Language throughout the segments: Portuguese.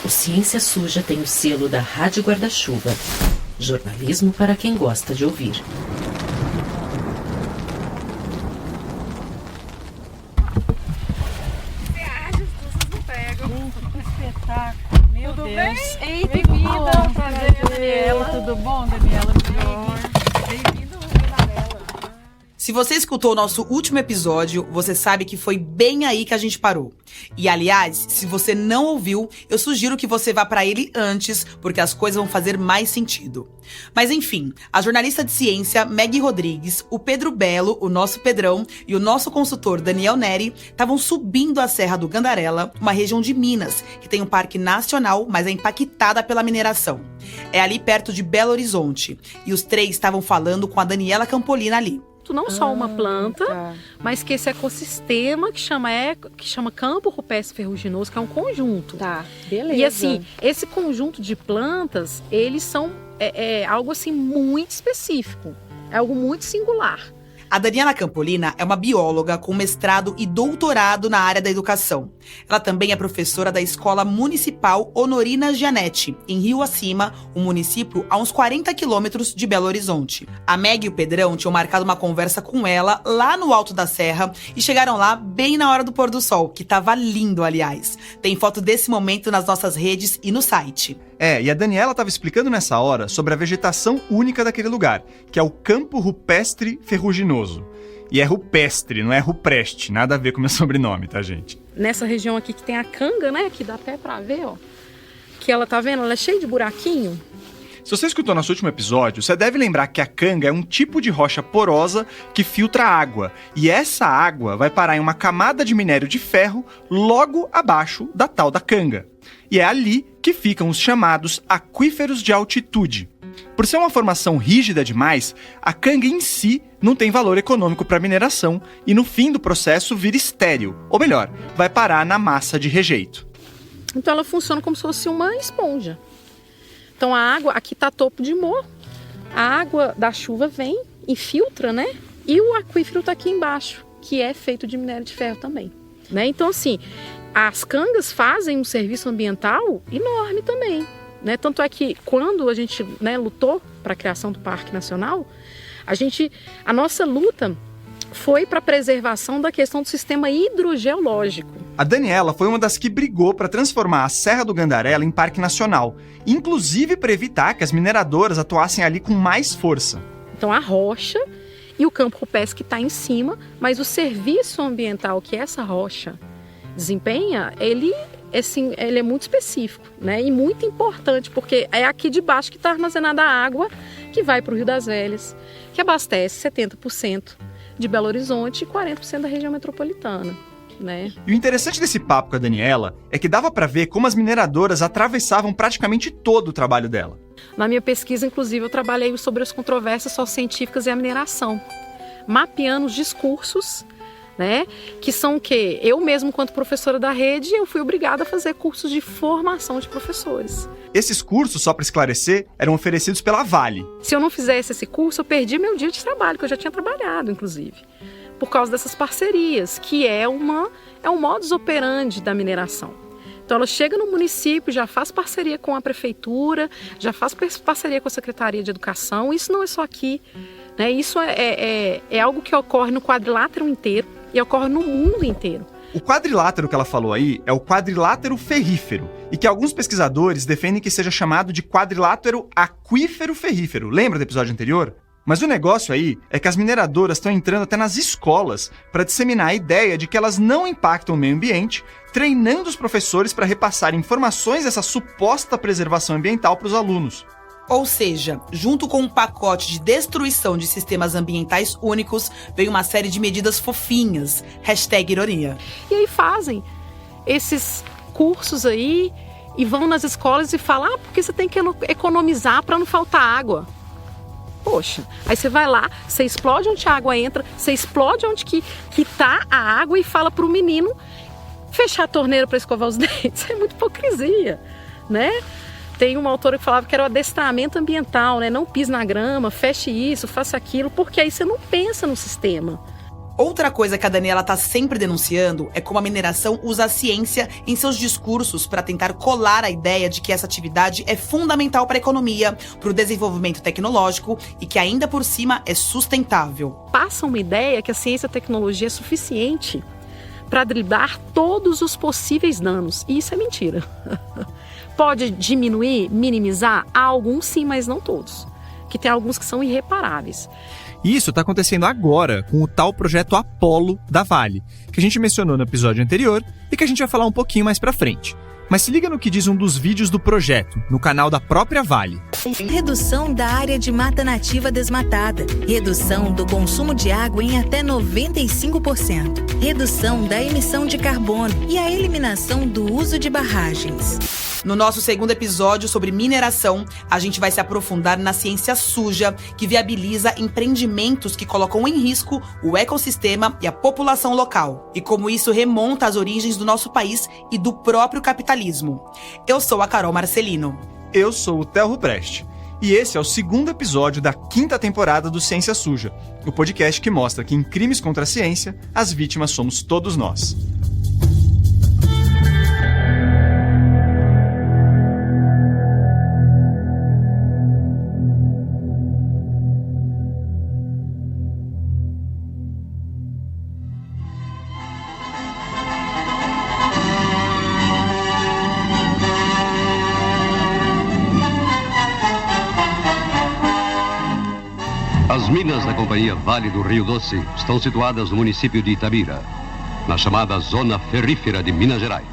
O Ciência Suja tem o selo da Rádio Guarda-Chuva. Jornalismo para quem gosta de ouvir. Meu Deus. Bem? Ei, bem-vinda. Prazer, Daniela. Tudo bom, Daniela? Bem-vinda, Daniela. Se você escutou o nosso último episódio, você sabe que foi bem aí que a gente parou. E, aliás, se você não ouviu, eu sugiro que você vá pra ele antes, porque as coisas vão fazer mais sentido. Mas, enfim, a jornalista de ciência Maggie Rodrigues, o Pedro Belo, o nosso Pedrão, e o nosso consultor Daniel Neri estavam subindo a Serra do Gandarela, uma região de Minas, que tem um parque nacional, mas é impactada pela mineração. É ali perto de Belo Horizonte. E os três estavam falando com a Daniela Campolina ali. Não só uma planta, mas que esse ecossistema que chama Campo Rupestre Ferruginoso, que é um conjunto. Tá, beleza. E assim, esse conjunto de plantas, eles são algo assim muito específico, é algo muito singular. A Daniela Campolina é uma bióloga com mestrado e doutorado na área da educação. Ela também é professora da Escola Municipal Honorina Gianetti, em Rio Acima, um município a uns 40 quilômetros de Belo Horizonte. A Meg e o Pedrão tinham marcado uma conversa com ela lá no alto da serra e chegaram lá bem na hora do pôr do sol, que tava lindo, aliás. Tem foto desse momento nas nossas redes e no site. E a Daniela estava explicando nessa hora sobre a vegetação única daquele lugar, que é o Campo Rupestre Ferruginoso. E é rupestre, não é rupreste, nada a ver com meu sobrenome, tá, gente? Nessa região aqui que tem a canga, né, que dá até pra ver, ó, que ela tá vendo, ela é cheia de buraquinho. Se você escutou nosso último episódio, você deve lembrar que a canga é um tipo de rocha porosa que filtra água. E essa água vai parar em uma camada de minério de ferro logo abaixo da tal da canga. E é ali que ficam os chamados aquíferos de altitude. Por ser uma formação rígida demais, a canga em si não tem valor econômico para mineração e no fim do processo vira estéril, ou melhor, vai parar na massa de rejeito. Então ela funciona como se fosse uma esponja. Então a água, aqui está topo de morro, a água da chuva vem, infiltra, né? E o aquífero está aqui embaixo, que é feito de minério de ferro também, né? Então assim, as cangas fazem um serviço ambiental enorme também, né? Tanto é que quando a gente, né, lutou para a criação do Parque Nacional, a nossa luta foi para a preservação da questão do sistema hidrogeológico. A Daniela foi uma das que brigou para transformar a Serra do Gandarela em Parque Nacional, inclusive para evitar que as mineradoras atuassem ali com mais força. Então a rocha e o campo rupestre que está em cima, mas o serviço ambiental que essa rocha desempenha, ele é muito específico, né? E muito importante, porque é aqui de baixo que está armazenada a água que vai para o Rio das Velhas, que abastece 70% de Belo Horizonte e 40% da região metropolitana, né? E o interessante desse papo com a Daniela é que dava para ver como as mineradoras atravessavam praticamente todo o trabalho dela. Na minha pesquisa, inclusive, eu trabalhei sobre as controvérsias sociocientíficas e a mineração, mapeando os discursos, né? Que são o quê? Eu mesmo, enquanto professora da rede, eu fui obrigada a fazer cursos de formação de professores. Esses cursos, só para esclarecer, eram oferecidos pela Vale. Se eu não fizesse esse curso, eu perdi meu dia de trabalho, que eu já tinha trabalhado, inclusive, por causa dessas parcerias, que é um modus operandi da mineração. Então ela chega no município, já faz parceria com a prefeitura, já faz parceria com a Secretaria de Educação. Isso não é só aqui, né? Isso é algo que ocorre no quadrilátero inteiro e ocorre no mundo inteiro. O quadrilátero que ela falou aí é o quadrilátero ferrífero, e que alguns pesquisadores defendem que seja chamado de quadrilátero aquífero ferrífero. Lembra do episódio anterior? Mas o negócio aí é que as mineradoras estão entrando até nas escolas para disseminar a ideia de que elas não impactam o meio ambiente, treinando os professores para repassar informações dessa suposta preservação ambiental para os alunos. Ou seja, junto com um pacote de destruição de sistemas ambientais únicos, veio uma série de medidas fofinhas. #ironia. E aí fazem esses cursos aí e vão nas escolas e falam, porque você tem que economizar para não faltar água. Poxa, aí você vai lá, você explode onde a água entra, você explode onde que tá a água e fala pro menino fechar a torneira para escovar os dentes. É muita hipocrisia, né? Tem uma autora que falava que era o adestramento ambiental, né? Não pise na grama, feche isso, faça aquilo, porque aí você não pensa no sistema. Outra coisa que a Daniela tá sempre denunciando é como a mineração usa a ciência em seus discursos para tentar colar a ideia de que essa atividade é fundamental para a economia, para o desenvolvimento tecnológico e que ainda por cima é sustentável. Passa uma ideia que a ciência e a tecnologia é suficiente para driblar todos os possíveis danos. E isso é mentira. Pode diminuir, minimizar? Há alguns sim, mas não todos. Que tem alguns que são irreparáveis. Isso está acontecendo agora com o tal projeto Apollo da Vale, que a gente mencionou no episódio anterior e que a gente vai falar um pouquinho mais pra frente. Mas se liga no que diz um dos vídeos do projeto, no canal da própria Vale. Redução da área de mata nativa desmatada. Redução do consumo de água em até 95%. Redução da emissão de carbono e a eliminação do uso de barragens. No nosso segundo episódio sobre mineração, a gente vai se aprofundar na ciência suja, que viabiliza empreendimentos que colocam em risco o ecossistema e a população local, e como isso remonta às origens do nosso país e do próprio capitalismo. Eu sou a Carol Marcelino. Eu sou o Theo Ruprecht. E esse é o segundo episódio da 5ª temporada do Ciência Suja, o podcast que mostra que em crimes contra a ciência, as vítimas somos todos nós. As minas da Companhia Vale do Rio Doce estão situadas no município de Itabira, na chamada Zona Ferrífera de Minas Gerais.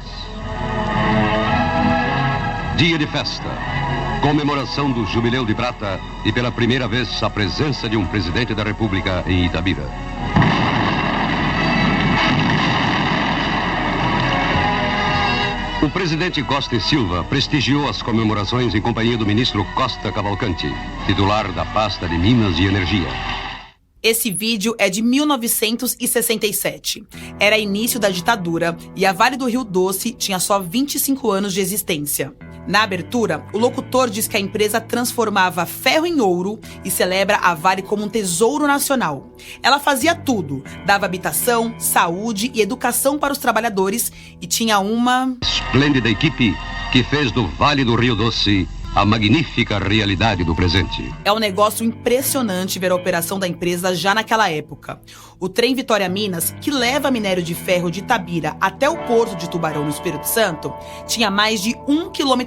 Dia de festa, comemoração do Jubileu de Prata e pela primeira vez a presença de um presidente da República em Itabira. O presidente Costa e Silva prestigiou as comemorações em companhia do ministro Costa Cavalcanti, titular da pasta de Minas e Energia. Esse vídeo é de 1967. Era início da ditadura e a Vale do Rio Doce tinha só 25 anos de existência. Na abertura, o locutor diz que a empresa transformava ferro em ouro e celebra a Vale como um tesouro nacional. Ela fazia tudo, dava habitação, saúde e educação para os trabalhadores e tinha uma esplêndida equipe que fez do Vale do Rio Doce a magnífica realidade do presente. É um negócio impressionante ver a operação da empresa já naquela época. O trem Vitória Minas, que leva minério de ferro de Itabira até o porto de Tubarão, no Espírito Santo, tinha mais de 1,5 km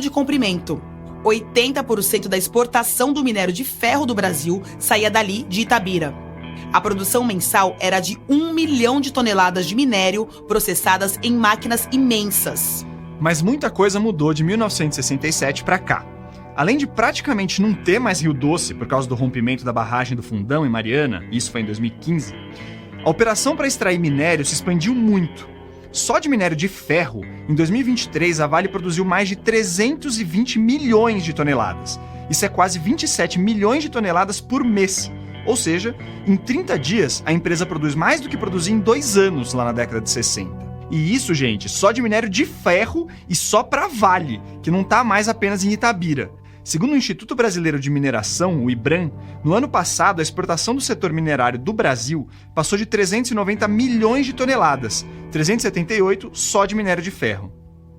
de comprimento. 80% da exportação do minério de ferro do Brasil saía dali, de Itabira. A produção mensal era de 1 milhão de toneladas de minério processadas em máquinas imensas. Mas muita coisa mudou de 1967 para cá. Além de praticamente não ter mais Rio Doce por causa do rompimento da barragem do Fundão em Mariana, isso foi em 2015, a operação para extrair minério se expandiu muito. Só de minério de ferro, em 2023 a Vale produziu mais de 320 milhões de toneladas. Isso é quase 27 milhões de toneladas por mês. Ou seja, em 30 dias a empresa produz mais do que produzia em 2 anos lá na década de 60. E isso, gente, só de minério de ferro e só para Vale, que não está mais apenas em Itabira. Segundo o Instituto Brasileiro de Mineração, o IBRAM, no ano passado a exportação do setor minerário do Brasil passou de 390 milhões de toneladas, 378 só de minério de ferro.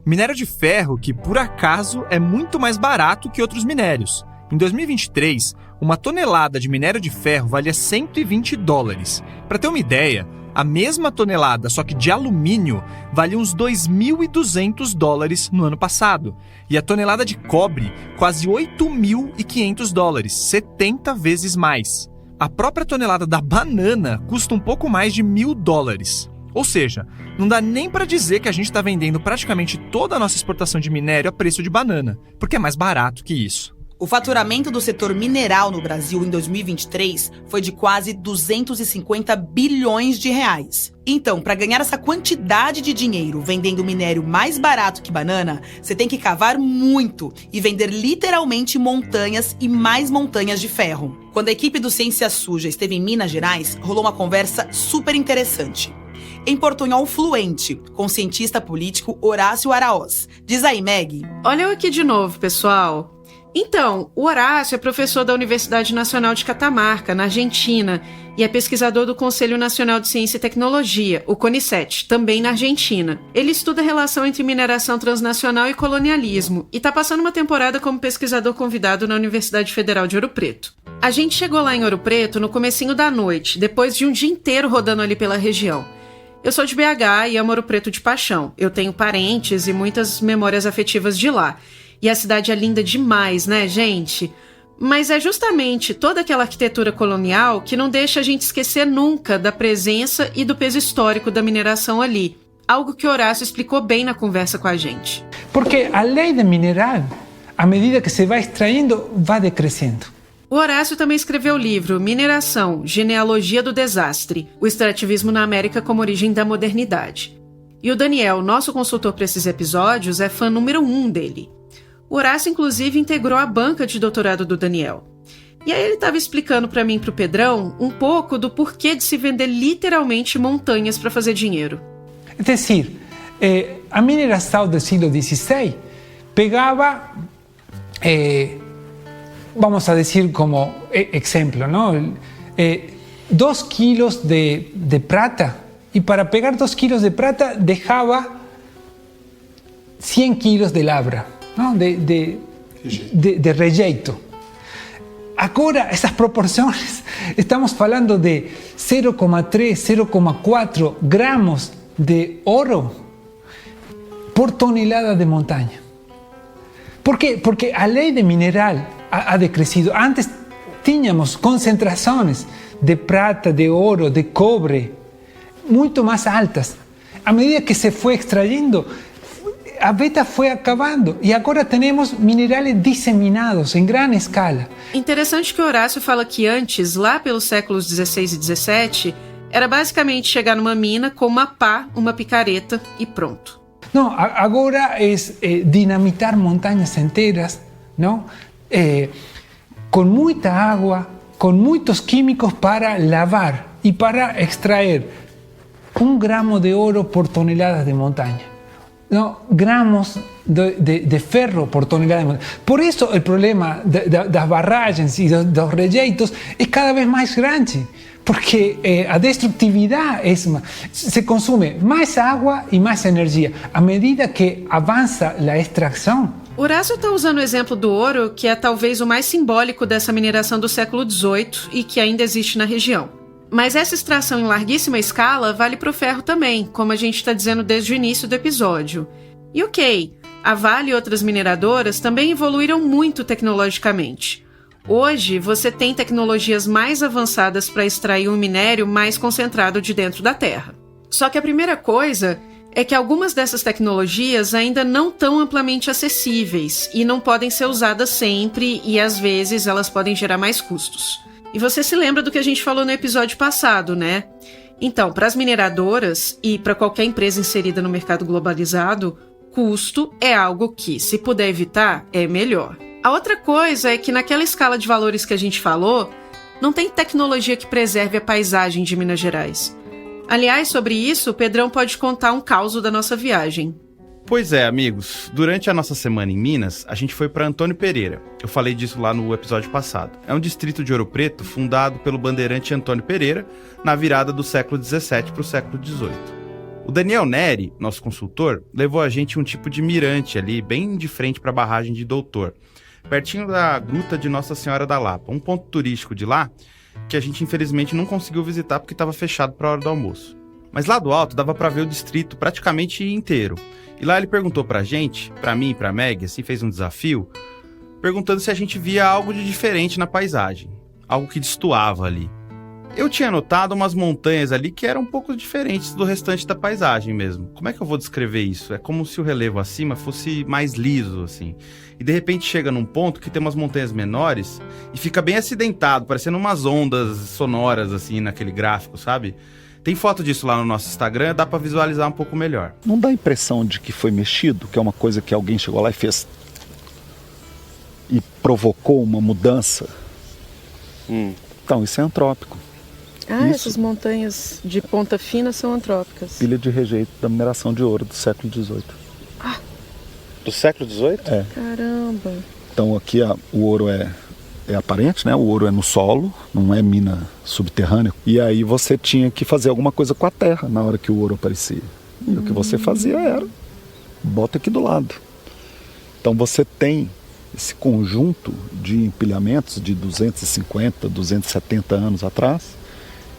Minério de ferro que, por acaso, é muito mais barato que outros minérios. Em 2023, uma tonelada de minério de ferro valia $120. Para ter uma ideia, a mesma tonelada, só que de alumínio, valia uns $2.200 no ano passado. E a tonelada de cobre, quase $8.500, 70 vezes mais. A própria tonelada da banana custa um pouco mais de $1.000. Ou seja, não dá nem para dizer que a gente está vendendo praticamente toda a nossa exportação de minério a preço de banana, porque é mais barato que isso. O faturamento do setor mineral no Brasil em 2023 foi de quase 250 bilhões de reais. Então, para ganhar essa quantidade de dinheiro vendendo minério mais barato que banana, você tem que cavar muito e vender literalmente montanhas e mais montanhas de ferro. Quando a equipe do Ciência Suja esteve em Minas Gerais, rolou uma conversa super interessante. Em portunhol fluente, com o cientista político Horácio Araoz. Diz aí, Meg. Olha eu aqui de novo, pessoal. Então, o Horácio é professor da Universidade Nacional de Catamarca, na Argentina, e é pesquisador do Conselho Nacional de Ciência e Tecnologia, o CONICET, também na Argentina. Ele estuda a relação entre mineração transnacional e colonialismo, e está passando uma temporada como pesquisador convidado na Universidade Federal de Ouro Preto. A gente chegou lá em Ouro Preto no comecinho da noite, depois de um dia inteiro rodando ali pela região. Eu sou de BH e amo Ouro Preto de paixão. Eu tenho parentes e muitas memórias afetivas de lá. E a cidade é linda demais, né, gente? Mas é justamente toda aquela arquitetura colonial que não deixa a gente esquecer nunca da presença e do peso histórico da mineração ali. Algo que Horácio explicou bem na conversa com a gente. Porque a lei de mineral, à medida que se vai extraindo, vai decrescendo. O Horácio também escreveu o livro Mineração, Genealogia do Desastre, o extrativismo na América como origem da modernidade. E o Daniel, nosso consultor para esses episódios, é fã número 1 dele. O Horácio, inclusive, integrou a banca de doutorado do Daniel. E aí ele estava explicando para mim e para o Pedrão um pouco do porquê de se vender literalmente montanhas para fazer dinheiro. É decir, a mineração do siglo XVI pegava, vamos a decir como exemplo, ¿no? 2 kilos de prata, y para pegar 2 kilos de prata dejaba 100 kilos de labra, ¿no? de rejeito. Agora, essas proporções, estamos falando de 0,3, 0,4 gramos de ouro por tonelada de montanha. ¿Por quê? Porque a lei de mineral ha decrecido. Antes tínhamos concentrações de prata, de ouro, de cobre, muito mais altas. À medida que se foi extraindo, a beta foi acabando e agora temos minerais disseminados em grande escala. Interessante que Horácio fala que antes, lá pelos séculos 16 e 17, era basicamente chegar numa mina com uma pá, uma picareta e pronto. Não, agora é dinamitar montanhas inteiras, não? Com muita água, com muitos químicos para lavar e para extrair 1 gramo de ouro por tonelada de montanha. No, gramos de ferro por tonelada de montanha. Por isso o problema das barragens e dos rejeitos é cada vez mais grande, porque a destrutividade se consome mais água e mais energia à medida que avança a extração. Horácio está usando o exemplo do ouro, que é talvez o mais simbólico dessa mineração do século XVIII e que ainda existe na região. Mas essa extração em larguíssima escala vale para o ferro também, como a gente está dizendo desde o início do episódio. E ok, a Vale e outras mineradoras também evoluíram muito tecnologicamente. Hoje, você tem tecnologias mais avançadas para extrair um minério mais concentrado de dentro da terra. Só que a primeira coisa é que algumas dessas tecnologias ainda não estão amplamente acessíveis e não podem ser usadas sempre e, às vezes, elas podem gerar mais custos. E você se lembra do que a gente falou no episódio passado, né? Então, para as mineradoras e para qualquer empresa inserida no mercado globalizado, custo é algo que, se puder evitar, é melhor. A outra coisa é que naquela escala de valores que a gente falou, não tem tecnologia que preserve a paisagem de Minas Gerais. Aliás, sobre isso, o Pedrão pode contar um caso da nossa viagem. Pois é, amigos. Durante a nossa semana em Minas, a gente foi para Antônio Pereira. Eu falei disso lá no episódio passado. É um distrito de Ouro Preto fundado pelo bandeirante Antônio Pereira na virada do século XVII para o século XVIII. O Daniel Neri, nosso consultor, levou a gente um tipo de mirante ali, bem de frente para a barragem de Doutor, pertinho da Gruta de Nossa Senhora da Lapa, um ponto turístico de lá que a gente infelizmente não conseguiu visitar porque estava fechado para a hora do almoço. Mas lá do alto dava para ver o distrito praticamente inteiro. E lá ele perguntou pra gente, pra mim e pra Meg, assim, fez um desafio, perguntando se a gente via algo de diferente na paisagem, algo que destoava ali. Eu tinha notado umas montanhas ali que eram um pouco diferentes do restante da paisagem mesmo. Como é que eu vou descrever isso? É como se o relevo acima fosse mais liso, assim. E de repente chega num ponto que tem umas montanhas menores e fica bem acidentado, parecendo umas ondas sonoras, assim, naquele gráfico, sabe? Tem foto disso lá no nosso Instagram, dá pra visualizar um pouco melhor. Não dá a impressão de que foi mexido, que é uma coisa que alguém chegou lá e fez e provocou uma mudança? Então, isso é antrópico. Ah, essas montanhas de ponta fina são antrópicas. Pilha de rejeito da mineração de ouro do século XVIII. Do século XVIII? É. Caramba. Então aqui o ouro é aparente, né? O ouro é no solo, não é mina subterrânea. E aí você tinha que fazer alguma coisa com a terra na hora que o ouro aparecia. E o que você fazia era, bota aqui do lado. Então você tem esse conjunto de empilhamentos de 250, 270 anos atrás,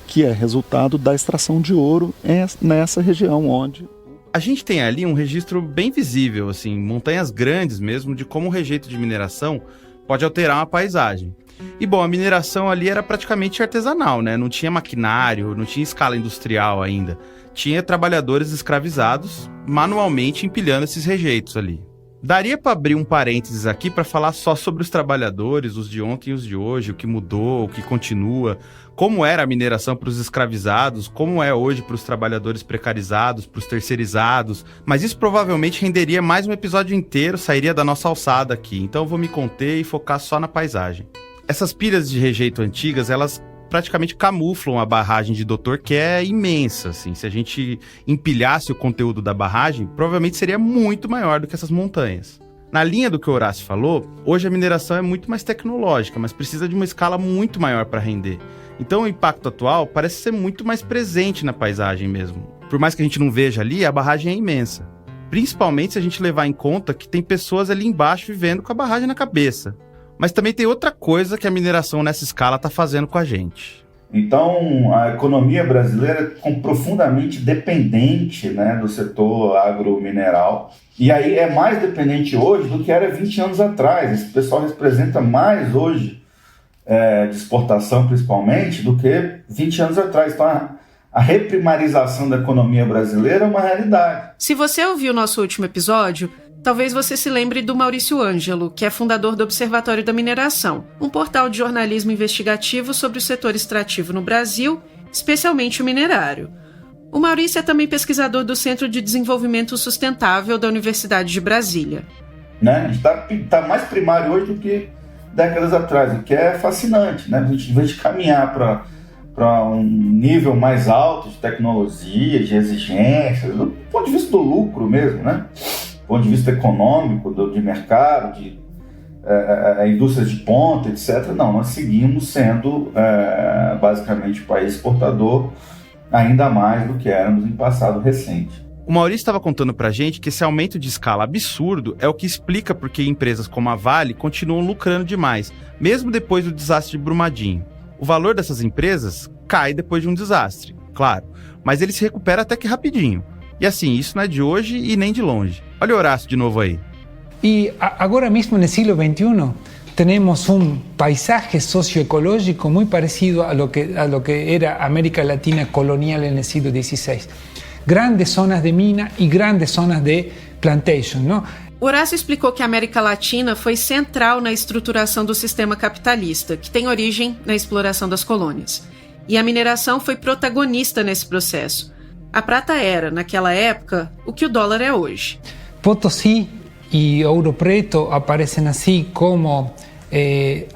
que é resultado da extração de ouro nessa região onde... A gente tem ali um registro bem visível, assim, montanhas grandes mesmo, de como o rejeito de mineração pode alterar uma paisagem. E bom, a mineração ali era praticamente artesanal, né? Não tinha maquinário, não tinha escala industrial ainda. Tinha trabalhadores escravizados manualmente empilhando esses rejeitos ali. Daria para abrir um parênteses aqui para falar só sobre os trabalhadores, os de ontem e os de hoje, o que mudou, o que continua, como era a mineração para os escravizados, como é hoje para os trabalhadores precarizados, para os terceirizados, mas isso provavelmente renderia mais um episódio inteiro, sairia da nossa alçada aqui, então eu vou me conter e focar só na paisagem. Essas pilhas de rejeito antigas, elas praticamente camuflam a barragem de Doutor, que é imensa, assim. Se a gente empilhasse o conteúdo da barragem, provavelmente seria muito maior do que essas montanhas. Na linha do que o Horácio falou, hoje a mineração é muito mais tecnológica, mas precisa de uma escala muito maior para render. Então o impacto atual parece ser muito mais presente na paisagem mesmo. Por mais que a gente não veja ali, a barragem é imensa. Principalmente se a gente levar em conta que tem pessoas ali embaixo vivendo com a barragem na cabeça. Mas também tem outra coisa que a mineração nessa escala está fazendo com a gente. Então, a economia brasileira é profundamente dependente, né, do setor agromineral. E aí é mais dependente hoje do que era 20 anos atrás. Esse pessoal representa mais hoje, de exportação principalmente, do que 20 anos atrás. Então, a reprimarização da economia brasileira é uma realidade. Se você ouviu o nosso último episódio, talvez você se lembre do Maurício Ângelo, que é fundador do Observatório da Mineração, um portal de jornalismo investigativo sobre o setor extrativo no Brasil, especialmente o minerário. O Maurício é também pesquisador do Centro de Desenvolvimento Sustentável da Universidade de Brasília. Né? A gente está mais primário hoje do que décadas atrás, o que é fascinante. Né? A gente, em vez de caminhar para um nível mais alto de tecnologia, de exigências, do ponto de vista do lucro mesmo, né? Do ponto de vista econômico, de mercado, de indústrias de ponta, etc. Não, nós seguimos sendo basicamente o país exportador ainda mais do que éramos em passado recente. O Maurício estava contando pra gente que esse aumento de escala absurdo é o que explica por que empresas como a Vale continuam lucrando demais, mesmo depois do desastre de Brumadinho. O valor dessas empresas cai depois de um desastre, claro, mas ele se recupera até que rapidinho. E assim, isso não é de hoje e nem de longe. Olha o Horácio de novo aí. E agora mesmo no século XXI temos paisaje socioecológico muito parecido a lo que era a América Latina colonial no século XVI. Grandes zonas de mina e grandes zonas de plantation, não? Horácio explicou que a América Latina foi central na estruturação do sistema capitalista, que tem origem na exploração das colônias. E a mineração foi protagonista nesse processo. A prata era, naquela época, o que o dólar é hoje. Potosí e Ouro Preto aparecem assim como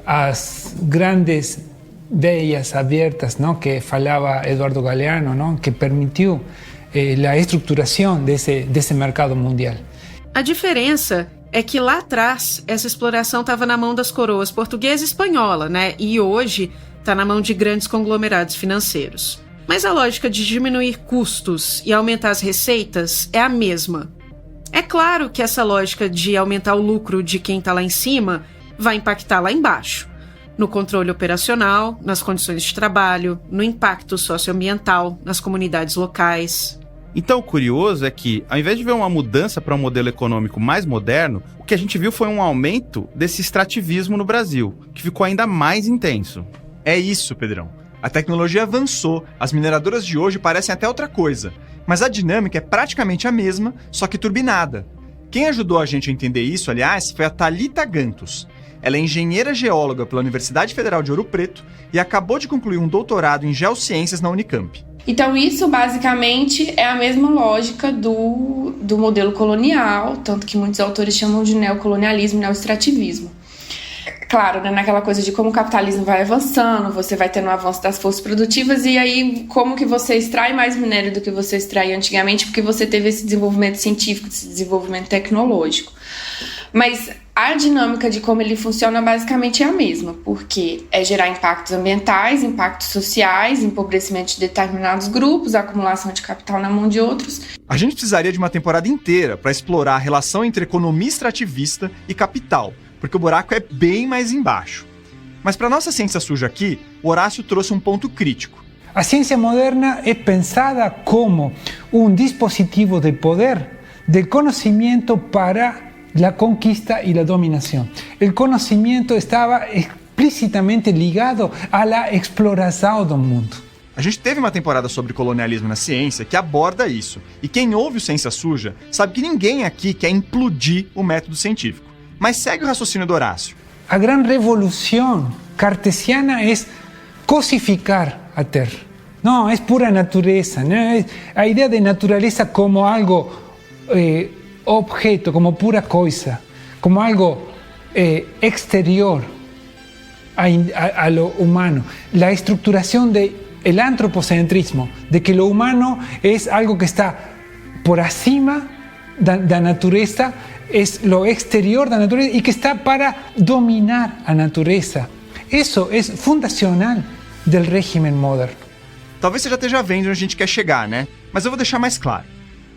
as grandes veias abertas, não, que falava Eduardo Galeano, não, que permitiu a estruturação desse mercado mundial. A diferença é que lá atrás essa exploração estava na mão das coroas portuguesa e espanhola, né? E hoje está na mão de grandes conglomerados financeiros. Mas a lógica de diminuir custos e aumentar as receitas é a mesma. É claro que essa lógica de aumentar o lucro de quem está lá em cima vai impactar lá embaixo, no controle operacional, nas condições de trabalho, no impacto socioambiental, nas comunidades locais. Então o curioso é que, ao invés de ver uma mudança para um modelo econômico mais moderno, o que a gente viu foi um aumento desse extrativismo no Brasil, que ficou ainda mais intenso. É isso, Pedrão. A tecnologia avançou, as mineradoras de hoje parecem até outra coisa, mas a dinâmica é praticamente a mesma, só que turbinada. Quem ajudou a gente a entender isso, aliás, foi a Thalita Gantos. Ela é engenheira geóloga pela Universidade Federal de Ouro Preto e acabou de concluir um doutorado em geociências na Unicamp. Então isso basicamente é a mesma lógica do modelo colonial, tanto que muitos autores chamam de neocolonialismo, neoextrativismo. Claro, né, naquela coisa de como o capitalismo vai avançando, você vai tendo um avanço das forças produtivas e aí como que você extrai mais minério do que você extraía antigamente, porque você teve esse desenvolvimento científico, esse desenvolvimento tecnológico. Mas a dinâmica de como ele funciona basicamente é a mesma, porque é gerar impactos ambientais, impactos sociais, empobrecimento de determinados grupos, acumulação de capital na mão de outros. A gente precisaria de uma temporada inteira para explorar a relação entre economia extrativista e capital, porque o buraco é bem mais embaixo. Mas para nossa ciência suja aqui, o Horácio trouxe um ponto crítico. A ciencia moderna es pensada como un dispositivo de poder, de conocimiento para la conquista y la dominación. El conocimiento estaba explícitamente ligado a la exploração do mundo. A gente teve uma temporada sobre colonialismo na ciência que aborda isso. E quem ouve o Ciência Suja sabe que ninguém aqui quer implodir o método científico. Mas segue o raciocínio do Horácio. A gran revolución cartesiana es cosificar a Terra. No, es pura naturaleza, ¿no? A idea de naturaleza como algo objeto, como pura cosa, como algo exterior a lo humano. La estructuración del antropocentrismo, de que lo humano es algo que está por acima da natureza, es lo exterior da natureza y que está para dominar a natureza. Eso es fundacional del régimen moderno. Talvez você já esteja vendo onde a gente quer chegar, né? Mas eu vou deixar mais claro.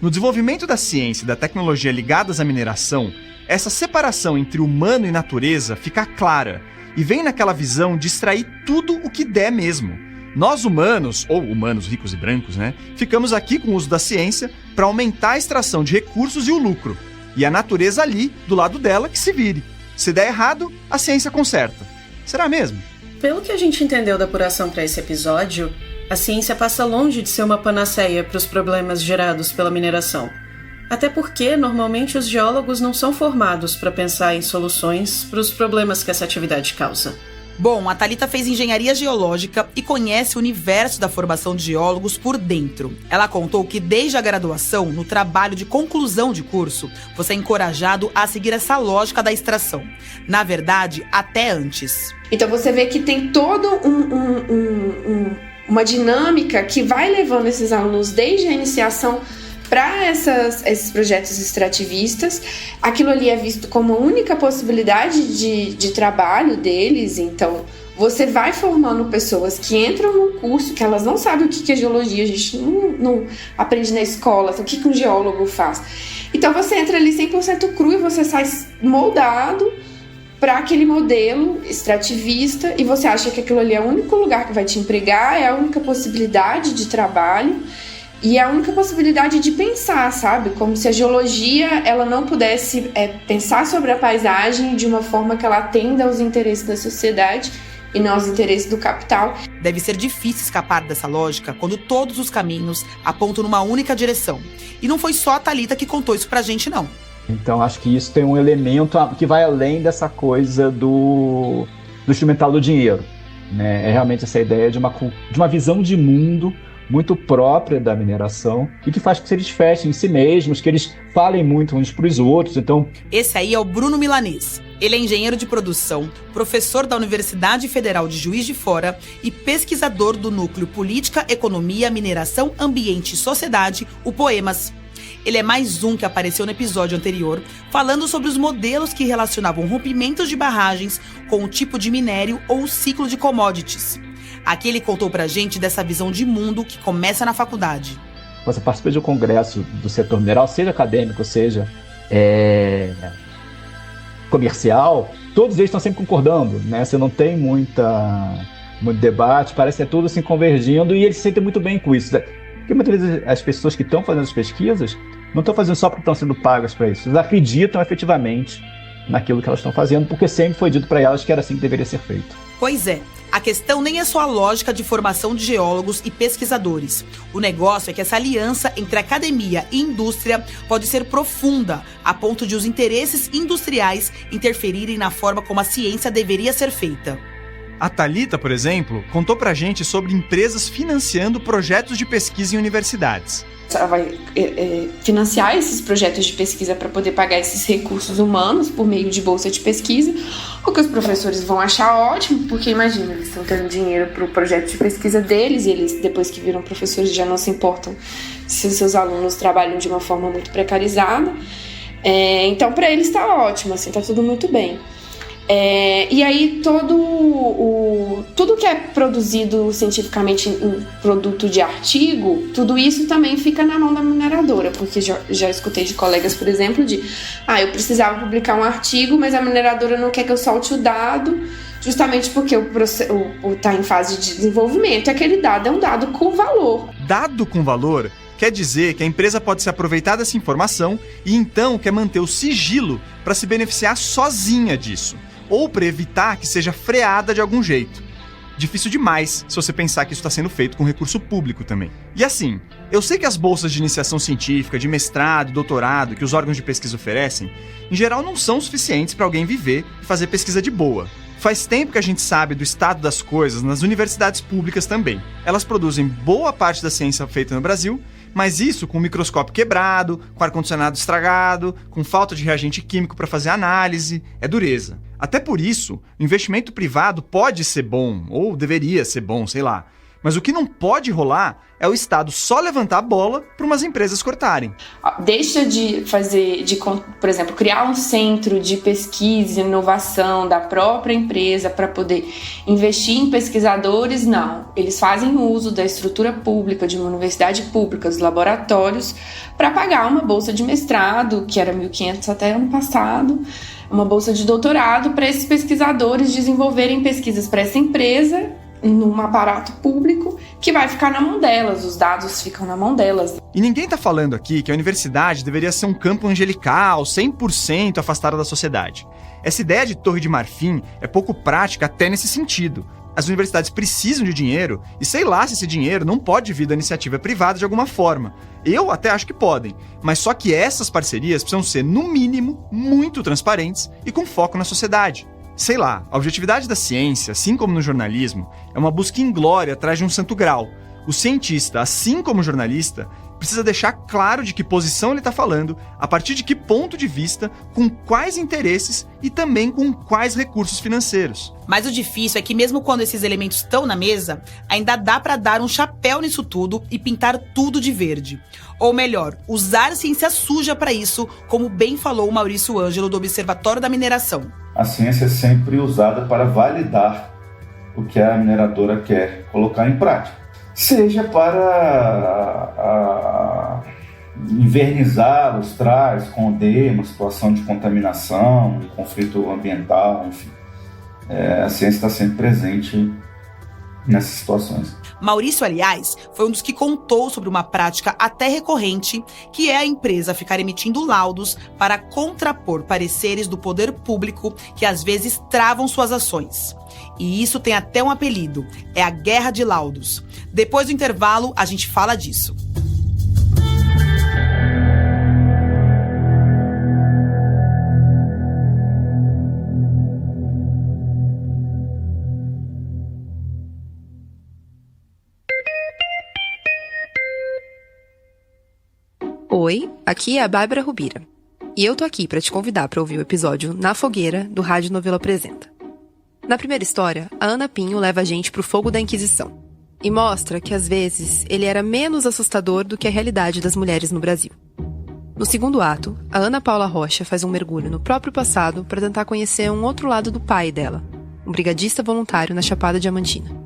No desenvolvimento da ciência e da tecnologia ligadas à mineração, essa separação entre humano e natureza fica clara e vem naquela visão de extrair tudo o que der mesmo. Nós humanos, ou humanos ricos e brancos, né, ficamos aqui com o uso da ciência para aumentar a extração de recursos e o lucro. E a natureza ali, do lado dela, que se vire. Se der errado, a ciência conserta. Será mesmo? Pelo que a gente entendeu da apuração para esse episódio, a ciência passa longe de ser uma panaceia para os problemas gerados pela mineração. Até porque, normalmente, os geólogos não são formados para pensar em soluções para os problemas que essa atividade causa. Bom, a Thalita fez engenharia geológica e conhece o universo da formação de geólogos por dentro. Ela contou que desde a graduação, no trabalho de conclusão de curso, você é encorajado a seguir essa lógica da extração. Na verdade, até antes. Então você vê que tem todo uma dinâmica que vai levando esses alunos desde a iniciação para esses projetos extrativistas. Aquilo ali é visto como a única possibilidade de trabalho deles. Então você vai formando pessoas que entram num curso que elas não sabem o que é geologia, a gente não aprende na escola, o que um geólogo faz. Então você entra ali 100% cru e você sai moldado para aquele modelo extrativista e você acha que aquilo ali é o único lugar que vai te empregar, é a única possibilidade de trabalho e é a única possibilidade de pensar, sabe? Como se a geologia ela não pudesse pensar sobre a paisagem de uma forma que ela atenda aos interesses da sociedade e não aos interesses do capital. Deve ser difícil escapar dessa lógica quando todos os caminhos apontam numa única direção. E não foi só a Thalita que contou isso pra gente, não. Então acho que isso tem um elemento que vai além dessa coisa do instrumental do dinheiro, né? É realmente essa ideia de uma visão de mundo muito própria da mineração e que faz com que eles fechem em si mesmos, que eles falem muito uns para os outros. Então, esse aí é o Bruno Milanês. Ele é engenheiro de produção, professor da Universidade Federal de Juiz de Fora e pesquisador do Núcleo Política, Economia, Mineração, Ambiente e Sociedade, o Poemas. Ele é mais um que apareceu no episódio anterior, falando sobre os modelos que relacionavam rompimentos de barragens com o tipo de minério ou o ciclo de commodities. Aqui ele contou pra gente dessa visão de mundo que começa na faculdade. Você participa de um congresso do setor mineral, seja acadêmico, seja comercial, todos eles estão sempre concordando, né? Você não tem muito debate, parece que é tudo assim convergindo e eles se sentem muito bem com isso. Porque muitas vezes as pessoas que estão fazendo as pesquisas não estão fazendo só porque estão sendo pagas para isso. Eles acreditam efetivamente naquilo que elas estão fazendo, porque sempre foi dito para elas que era assim que deveria ser feito. Pois é, a questão nem é só a lógica de formação de geólogos e pesquisadores. O negócio é que essa aliança entre academia e indústria pode ser profunda, a ponto de os interesses industriais interferirem na forma como a ciência deveria ser feita. A Thalita, por exemplo, contou pra gente sobre empresas financiando projetos de pesquisa em universidades. Ela vai financiar esses projetos de pesquisa para poder pagar esses recursos humanos por meio de bolsa de pesquisa, o que os professores vão achar ótimo, porque imagina, eles estão tendo dinheiro para o projeto de pesquisa deles e eles, depois que viram professores, já não se importam se os seus alunos trabalham de uma forma muito precarizada. Então, para eles tá ótimo, assim, tá tudo muito bem. E aí tudo que é produzido cientificamente em produto de artigo, tudo isso também fica na mão da mineradora, porque já escutei de colegas, por exemplo, eu precisava publicar um artigo, mas a mineradora não quer que eu solte o dado, justamente porque tá em fase de desenvolvimento, e aquele dado é um dado com valor. Dado com valor quer dizer que a empresa pode se aproveitar dessa informação e então quer manter o sigilo para se beneficiar sozinha disso, ou para evitar que seja freada de algum jeito. Difícil demais se você pensar que isso está sendo feito com recurso público também. E assim, eu sei que as bolsas de iniciação científica, de mestrado e doutorado que os órgãos de pesquisa oferecem, em geral não são suficientes para alguém viver e fazer pesquisa de boa. Faz tempo que a gente sabe do estado das coisas nas universidades públicas também. Elas produzem boa parte da ciência feita no Brasil, mas isso com o microscópio quebrado, com ar-condicionado estragado, com falta de reagente químico para fazer análise, é dureza. Até por isso, o investimento privado pode ser bom, ou deveria ser bom, sei lá. Mas o que não pode rolar é o Estado só levantar a bola para umas empresas cortarem. Deixa de fazer, por exemplo, criar um centro de pesquisa e inovação da própria empresa para poder investir em pesquisadores, não. Eles fazem uso da estrutura pública, de uma universidade pública, dos laboratórios, para pagar uma bolsa de mestrado, que era 1.500 até ano passado, uma bolsa de doutorado para esses pesquisadores desenvolverem pesquisas para essa empresa, num aparato público que vai ficar na mão delas, os dados ficam na mão delas. E ninguém tá falando aqui que a universidade deveria ser um campo angelical, 100% afastada da sociedade. Essa ideia de Torre de Marfim é pouco prática até nesse sentido. As universidades precisam de dinheiro e sei lá se esse dinheiro não pode vir da iniciativa privada de alguma forma. Eu até acho que podem, mas só que essas parcerias precisam ser, no mínimo, muito transparentes e com foco na sociedade. Sei lá, a objetividade da ciência, assim como no jornalismo, é uma busca inglória atrás de um santo grau. O cientista, assim como o jornalista, precisa deixar claro de que posição ele está falando, a partir de que ponto de vista, com quais interesses e também com quais recursos financeiros. Mas o difícil é que mesmo quando esses elementos estão na mesa, ainda dá para dar um chapéu nisso tudo e pintar tudo de verde. Ou melhor, usar ciência suja para isso, como bem falou o Maurício Ângelo do Observatório da Mineração. A ciência é sempre usada para validar o que a mineradora quer colocar em prática. Seja para invernizar os trás, esconder uma situação de contaminação, um conflito ambiental, enfim. A ciência está sempre presente nessas situações. Maurício, aliás, foi um dos que contou sobre uma prática até recorrente, que é a empresa ficar emitindo laudos para contrapor pareceres do poder público que às vezes travam suas ações. E isso tem até um apelido, é a guerra de laudos. Depois do intervalo, a gente fala disso. Oi, aqui é a Bárbara Rubira. E eu tô aqui pra te convidar pra ouvir o episódio Na Fogueira, do Rádio Novelo Apresenta. Na primeira história, a Ana Pinho leva a gente pro fogo da Inquisição. E mostra que, às vezes, ele era menos assustador do que a realidade das mulheres no Brasil. No segundo ato, a Ana Paula Rocha faz um mergulho no próprio passado para tentar conhecer um outro lado do pai dela, um brigadista voluntário na Chapada Diamantina.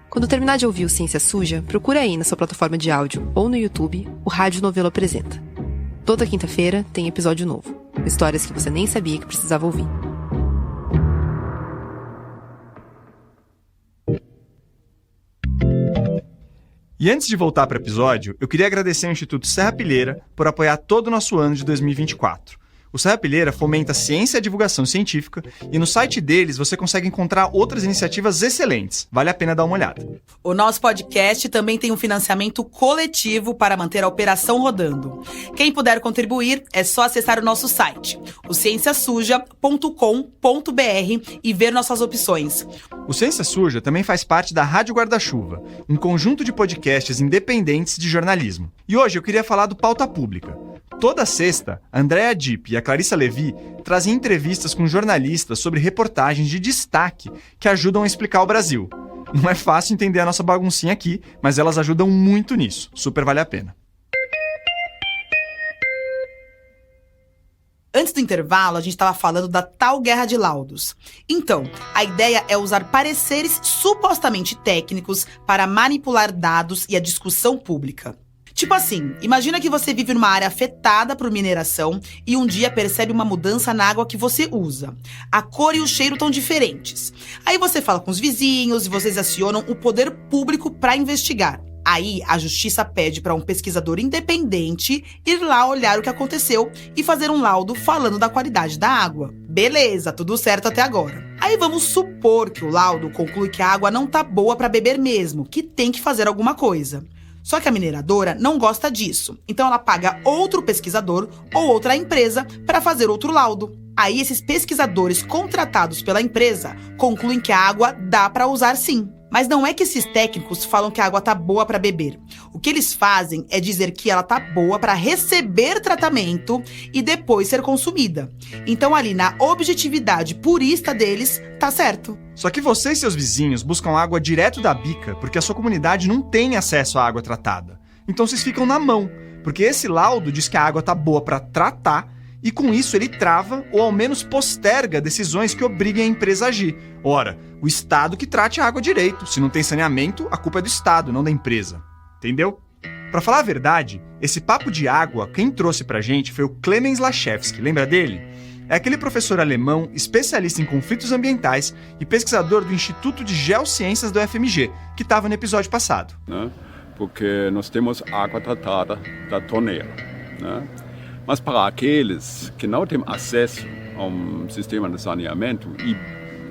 Quando terminar de ouvir o Ciência Suja, procura aí na sua plataforma de áudio ou no YouTube o Rádio Novelo Apresenta. Toda quinta-feira tem episódio novo, com histórias que você nem sabia que precisava ouvir. E antes de voltar para o episódio, eu queria agradecer ao Instituto Serra Pilheira por apoiar todo o nosso ano de 2024. O Serra Pilheira fomenta a ciência e a divulgação científica e no site deles você consegue encontrar outras iniciativas excelentes. Vale a pena dar uma olhada. O nosso podcast também tem um financiamento coletivo para manter a operação rodando. Quem puder contribuir é só acessar o nosso site, o cienciasuja.com.br e ver nossas opções. O Ciência Suja também faz parte da Rádio Guarda-Chuva, um conjunto de podcasts independentes de jornalismo. E hoje eu queria falar do Pauta Pública. Toda sexta, a Andréa Dipp e a Clarissa Levi trazem entrevistas com jornalistas sobre reportagens de destaque que ajudam a explicar o Brasil. Não é fácil entender a nossa baguncinha aqui, mas elas ajudam muito nisso. Super vale a pena. Antes do intervalo, a gente estava falando da tal guerra de laudos. Então, a ideia é usar pareceres supostamente técnicos para manipular dados e a discussão pública. Tipo assim, imagina que você vive numa área afetada por mineração e um dia percebe uma mudança na água que você usa. A cor e o cheiro estão diferentes. Aí você fala com os vizinhos e vocês acionam o poder público para investigar. Aí, a justiça pede para um pesquisador independente ir lá olhar o que aconteceu e fazer um laudo falando da qualidade da água. Beleza, tudo certo até agora. Aí vamos supor que o laudo conclui que a água não tá boa para beber mesmo, que tem que fazer alguma coisa. Só que a mineradora não gosta disso, então ela paga outro pesquisador ou outra empresa para fazer outro laudo. Aí esses pesquisadores contratados pela empresa concluem que a água dá para usar sim. Mas não é que esses técnicos falam que a água tá boa para beber. O que eles fazem é dizer que ela tá boa para receber tratamento e depois ser consumida. Então ali na objetividade purista deles, tá certo. Só que você e seus vizinhos buscam água direto da bica porque a sua comunidade não tem acesso à água tratada. Então vocês ficam na mão, porque esse laudo diz que a água tá boa para tratar e com isso ele trava ou ao menos posterga decisões que obriguem a empresa a agir. Ora, o Estado que trate a água direito. Se não tem saneamento, a culpa é do Estado, não da empresa. Entendeu? Pra falar a verdade, esse papo de água, quem trouxe pra gente foi o Clemens Laschewski, lembra dele? É aquele professor alemão, especialista em conflitos ambientais e pesquisador do Instituto de Geociências do FMG, que estava no episódio passado. Né? Porque nós temos água tratada da torneira. Né? Mas para aqueles que não têm acesso a um sistema de saneamento e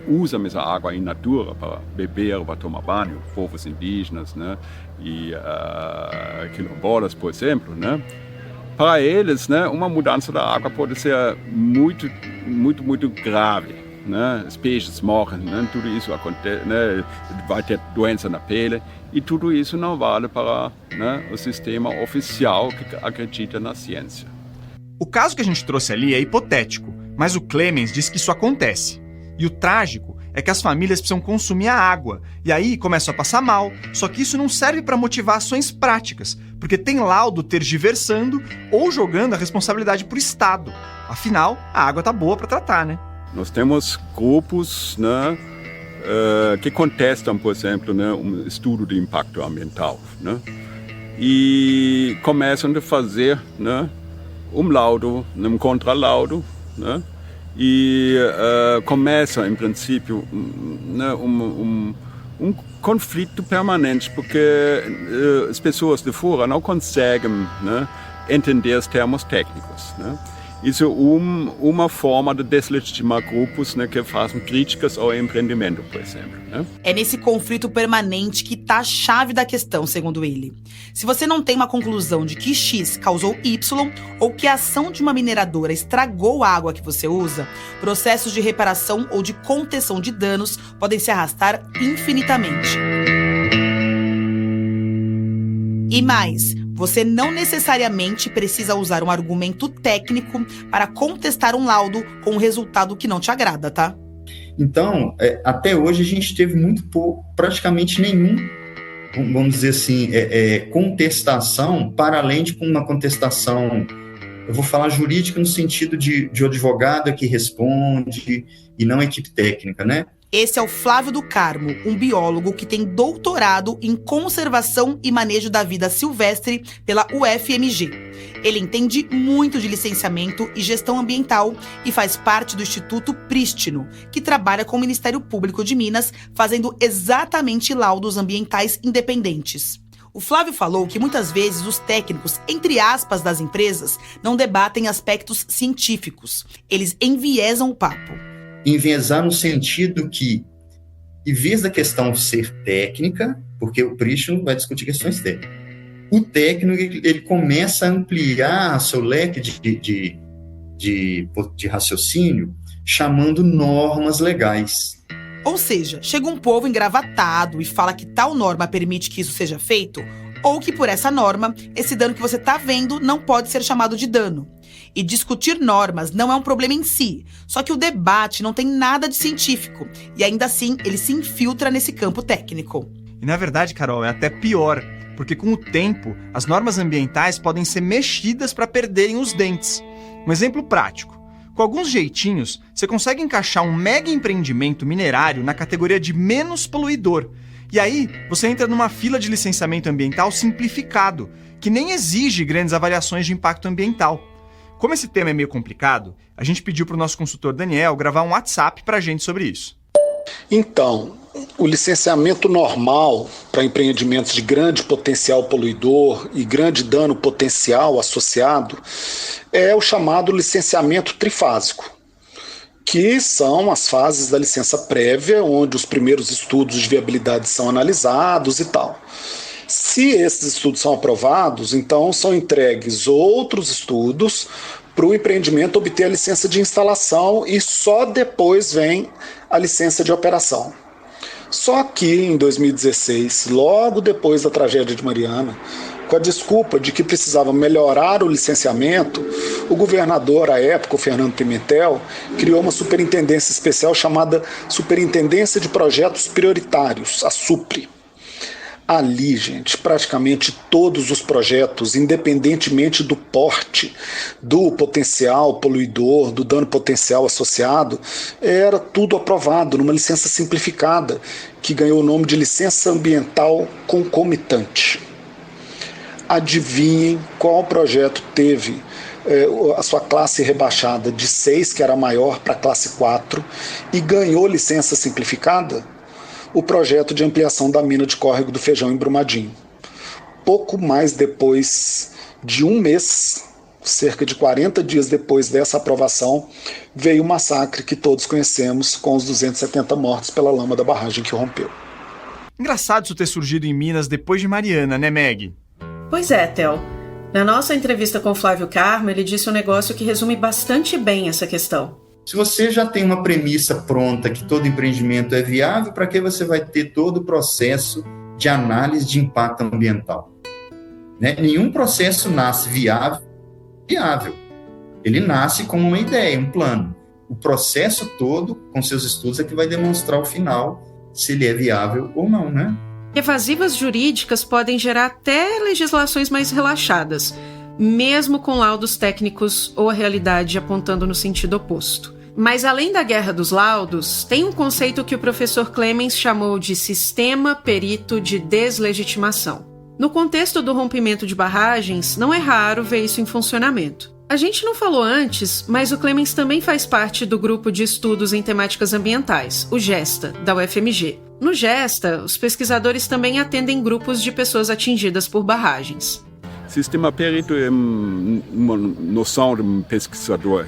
usam essa água in natura para beber, para tomar banho, povos indígenas, né? E quilombolas, por exemplo, né? Para eles, né, uma mudança da água pode ser muito grave, né? Os peixes morrem, né? Tudo isso acontece, né? Vai ter doença na pele e tudo isso não vale para, né, o sistema oficial que acredita na ciência. O caso que a gente trouxe ali é hipotético, mas o Clemens diz que isso acontece. E o trágico é que as famílias precisam consumir a água, e aí começam a passar mal, só que isso não serve para motivar ações práticas, porque tem laudo tergiversando ou jogando a responsabilidade para o Estado. Afinal, a água tá boa para tratar, né? Nós temos grupos, né, que contestam, por exemplo, né, um estudo de impacto ambiental, né, e começam a fazer, né, laudo, um contralaudo, né? E começa, em princípio, né, um conflito permanente, porque as pessoas de fora não conseguem, né, entender os termos técnicos. Né? Isso é uma forma de deslegitimar grupos, né, que fazem críticas ao empreendimento, por exemplo. Né? É nesse conflito permanente que está a chave da questão, segundo ele. Se você não tem uma conclusão de que X causou Y ou que a ação de uma mineradora estragou a água que você usa, processos de reparação ou de contenção de danos podem se arrastar infinitamente. E mais, você não necessariamente precisa usar um argumento técnico para contestar um laudo com um resultado que não te agrada, tá? Então, até hoje a gente teve muito pouco, praticamente nenhum, vamos dizer assim, contestação, para além de uma contestação, eu vou falar jurídica no sentido de advogado que responde e não equipe técnica, né? Esse é o Flávio do Carmo, um biólogo que tem doutorado em conservação e manejo da vida silvestre pela UFMG. Ele entende muito de licenciamento e gestão ambiental e faz parte do Instituto Prístino, que trabalha com o Ministério Público de Minas, fazendo exatamente laudos ambientais independentes. O Flávio falou que muitas vezes os técnicos, entre aspas, das empresas, não debatem aspectos científicos. Eles enviesam o papo. Enviesar no sentido que, em vez da questão ser técnica, porque o Prístino vai discutir questões técnicas, o técnico ele começa a ampliar seu leque de raciocínio, chamando normas legais. Ou seja, chega um povo engravatado e fala que tal norma permite que isso seja feito, ou que por essa norma, esse dano que você está vendo não pode ser chamado de dano. E discutir normas não é um problema em si, só que o debate não tem nada de científico, e ainda assim ele se infiltra nesse campo técnico. E na verdade, Carol, é até pior, porque com o tempo, as normas ambientais podem ser mexidas para perderem os dentes. Um exemplo prático. Com alguns jeitinhos, você consegue encaixar um mega empreendimento minerário na categoria de menos poluidor. E aí, você entra numa fila de licenciamento ambiental simplificado, que nem exige grandes avaliações de impacto ambiental. Como esse tema é meio complicado, a gente pediu para o nosso consultor Daniel gravar um WhatsApp para a gente sobre isso. Então, o licenciamento normal para empreendimentos de grande potencial poluidor e grande dano potencial associado é o chamado licenciamento trifásico, que são as fases da licença prévia, onde os primeiros estudos de viabilidade são analisados e tal. Se esses estudos são aprovados, então são entregues outros estudos para o empreendimento obter a licença de instalação e só depois vem a licença de operação. Só que em 2016, logo depois da tragédia de Mariana, com a desculpa de que precisava melhorar o licenciamento, o governador, à época, o Fernando Pimentel, criou uma superintendência especial chamada Superintendência de Projetos Prioritários, a SUPRE. Ali, gente, praticamente todos os projetos, independentemente do porte, do potencial poluidor, do dano potencial associado, era tudo aprovado numa licença simplificada, que ganhou o nome de licença ambiental concomitante. Adivinhem qual projeto teve a sua classe rebaixada de 6, que era maior, para a classe 4, e ganhou licença simplificada? O projeto de ampliação da mina de Córrego do Feijão em Brumadinho. Pouco mais depois de um mês, cerca de 40 dias depois dessa aprovação, veio o massacre que todos conhecemos, com os 270 mortos pela lama da barragem que rompeu. Engraçado isso ter surgido em Minas depois de Mariana, né, Meg? Pois é, Theo. Na nossa entrevista com o Flávio Carmo, ele disse um negócio que resume bastante bem essa questão. Se você já tem uma premissa pronta que todo empreendimento é viável, para que você vai ter todo o processo de análise de impacto ambiental? Né? Nenhum processo nasce viável. Ele nasce como uma ideia, um plano. O processo todo, com seus estudos, é que vai demonstrar ao final se ele é viável ou não, né? Evasivas jurídicas podem gerar até legislações mais relaxadas, mesmo com laudos técnicos ou a realidade apontando no sentido oposto. Mas além da guerra dos laudos, tem um conceito que o professor Clemens chamou de sistema perito de deslegitimação. No contexto do rompimento de barragens, não é raro ver isso em funcionamento. A gente não falou antes, mas o Clemens também faz parte do grupo de estudos em temáticas ambientais, o GESTA, da UFMG. No GESTA, os pesquisadores também atendem grupos de pessoas atingidas por barragens. Sistema perito é uma noção de um pesquisador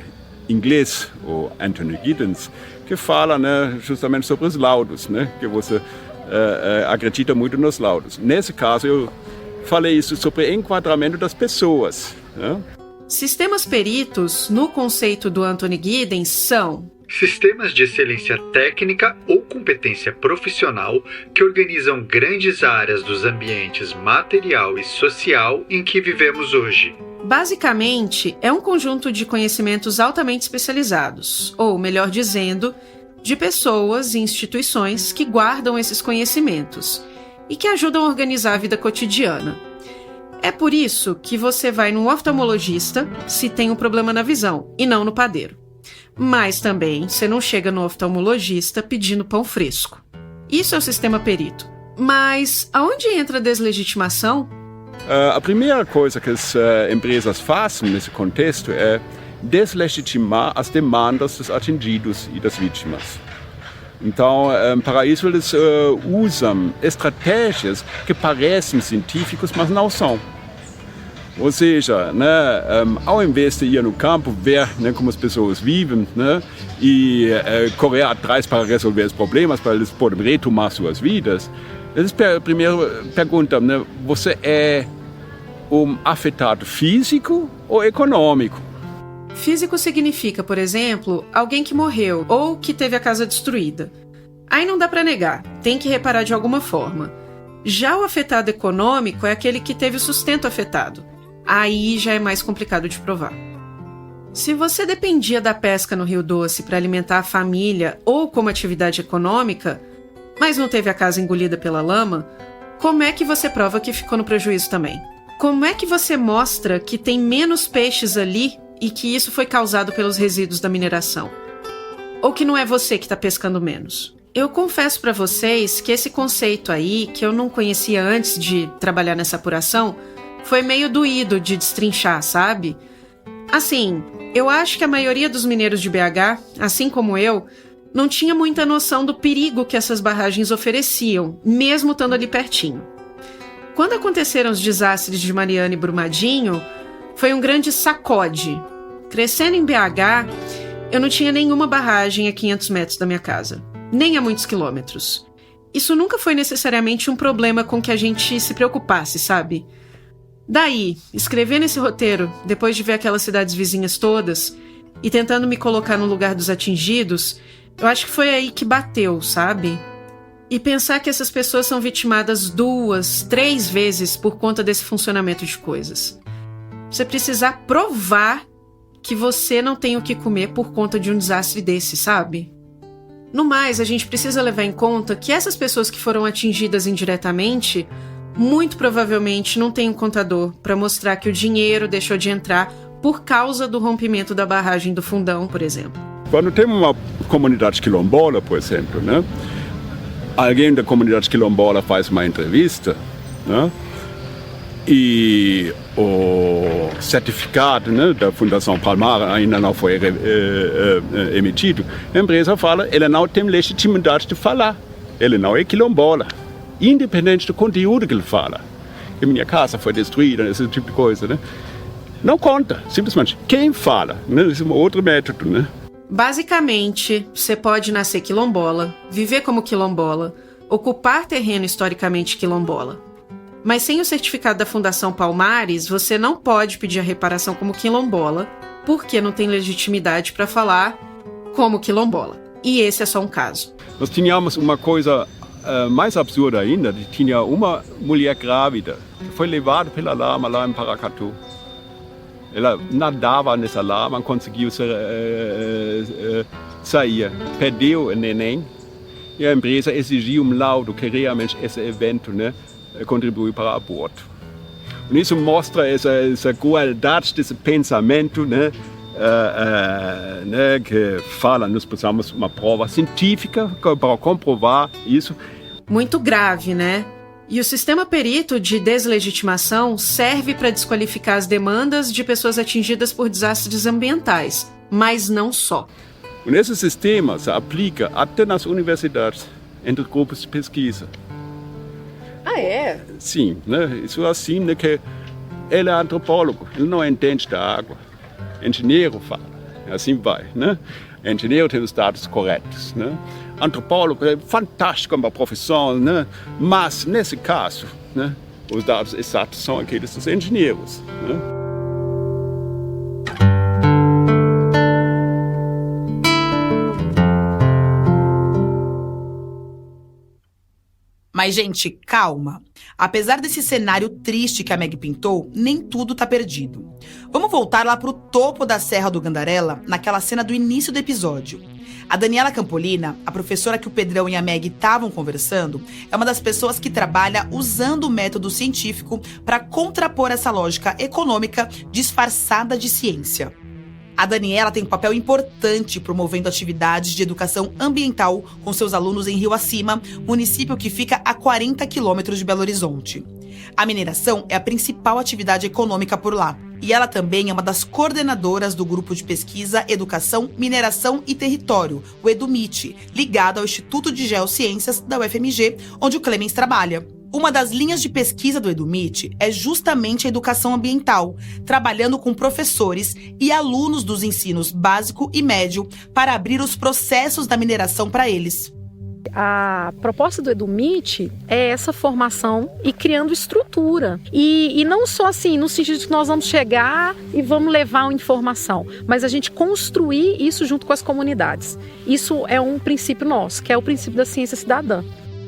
inglês, o Anthony Giddens, que fala, né, justamente sobre os laudos, né, que você acredita muito nos laudos. Nesse caso, eu falei isso sobre enquadramento das pessoas. Né? Sistemas peritos, no conceito do Anthony Giddens, são sistemas de excelência técnica ou competência profissional que organizam grandes áreas dos ambientes material e social em que vivemos hoje. Basicamente, é um conjunto de conhecimentos altamente especializados, ou, melhor dizendo, de pessoas e instituições que guardam esses conhecimentos e que ajudam a organizar a vida cotidiana. É por isso que você vai num oftalmologista se tem um problema na visão, e não no padeiro. Mas também você não chega no oftalmologista pedindo pão fresco. Isso é o sistema perito. Mas aonde entra a deslegitimação? A primeira coisa que as empresas fazem nesse contexto é deslegitimar as demandas dos atingidos e das vítimas. Então, para isso, eles usam estratégias que parecem científicas, mas não são. Ou seja, né, ao invés de ir no campo, ver, né, como as pessoas vivem, né, e correr atrás para resolver os problemas, para eles poderem retomar suas vidas, eles primeiro perguntam, né, você é um afetado físico ou econômico? Físico significa, por exemplo, alguém que morreu ou que teve a casa destruída. Aí não dá para negar, tem que reparar de alguma forma. Já o afetado econômico é aquele que teve o sustento afetado. Aí já é mais complicado de provar. Se você dependia da pesca no Rio Doce para alimentar a família ou como atividade econômica, mas não teve a casa engolida pela lama, como é que você prova que ficou no prejuízo também? Como é que você mostra que tem menos peixes ali e que isso foi causado pelos resíduos da mineração. Ou que não é você que está pescando menos. Eu confesso para vocês que esse conceito aí, que eu não conhecia antes de trabalhar nessa apuração, foi meio doído de destrinchar, sabe? Assim, eu acho que a maioria dos mineiros de BH, assim como eu, não tinha muita noção do perigo que essas barragens ofereciam, mesmo estando ali pertinho. Quando aconteceram os desastres de Mariana e Brumadinho, foi um grande sacode. Crescendo em BH, eu não tinha nenhuma barragem a 500 metros da minha casa, nem a muitos quilômetros. Isso nunca foi necessariamente um problema com que a gente se preocupasse, sabe? Daí, escrevendo esse roteiro, depois de ver aquelas cidades vizinhas todas, e tentando me colocar no lugar dos atingidos, eu acho que foi aí que bateu, sabe? E pensar que essas pessoas são vitimadas 2, 3 vezes por conta desse funcionamento de coisas. Você precisar provar que você não tem o que comer por conta de um desastre desse, sabe? No mais, a gente precisa levar em conta que essas pessoas que foram atingidas indiretamente, muito provavelmente não têm um contador para mostrar que o dinheiro deixou de entrar por causa do rompimento da barragem do Fundão, por exemplo. Quando tem uma comunidade quilombola, por exemplo, né? Alguém da comunidade quilombola faz uma entrevista, né? E o certificado, né, da Fundação Palmar ainda não foi emitido, a empresa fala que ela não tem legitimidade de falar. Ele não é quilombola, independente do conteúdo que ele fala. Que minha casa foi destruída, esse tipo de coisa, né? Não conta, simplesmente. Quem fala, né? Esse é um outro método, né? Basicamente, você pode nascer quilombola, viver como quilombola, ocupar terreno historicamente quilombola. Mas sem o certificado da Fundação Palmares, você não pode pedir a reparação como quilombola, porque não tem legitimidade para falar como quilombola. E esse é só um caso. Nós tínhamos uma coisa mais absurda ainda. Tinha uma mulher grávida que foi levada pela lama lá em Paracatu. Ela nadava nessa lama, conseguiu sair, perdeu o neném. E a empresa exigiu um laudo que realmente esse evento, né, contribui para o aborto. E isso mostra essa crueldade desse pensamento, né, que fala, nós precisamos uma prova científica para comprovar isso. Muito grave, né? E o sistema perito de deslegitimação serve para desqualificar as demandas de pessoas atingidas por desastres ambientais, mas não só. E esse sistema se aplica até nas universidades, entre grupos de pesquisa. Ah, é? Sim, né? Isso é assim, né, que ele é antropólogo, ele não entende da água. Engenheiro fala, assim vai, né? Engenheiro tem os dados corretos, né? Antropólogo é fantástico uma profissão, né? Mas, nesse caso, né, os dados exatos são aqueles dos engenheiros, né? Mas, gente, calma. Apesar desse cenário triste que a Meg pintou, nem tudo tá perdido. Vamos voltar lá pro topo da Serra do Gandarela, naquela cena do início do episódio. A Daniela Campolina, a professora que o Pedrão e a Meg estavam conversando, é uma das pessoas que trabalha usando o método científico para contrapor essa lógica econômica disfarçada de ciência. A Daniela tem um papel importante promovendo atividades de educação ambiental com seus alunos em Rio Acima, município que fica a 40 quilômetros de Belo Horizonte. A mineração é a principal atividade econômica por lá. E ela também é uma das coordenadoras do Grupo de Pesquisa, Educação, Mineração e Território, o EduMIT, ligado ao Instituto de Geociências da UFMG, onde o Clemens trabalha. Uma das linhas de pesquisa do EduMIT é justamente a educação ambiental, trabalhando com professores e alunos dos ensinos básico e médio para abrir os processos da mineração para eles. A proposta do EduMIT é essa formação e criando estrutura. E não só assim, no sentido de que nós vamos chegar e vamos levar uma informação, mas a gente construir isso junto com as comunidades. Isso é um princípio nosso, que é o princípio da ciência cidadã.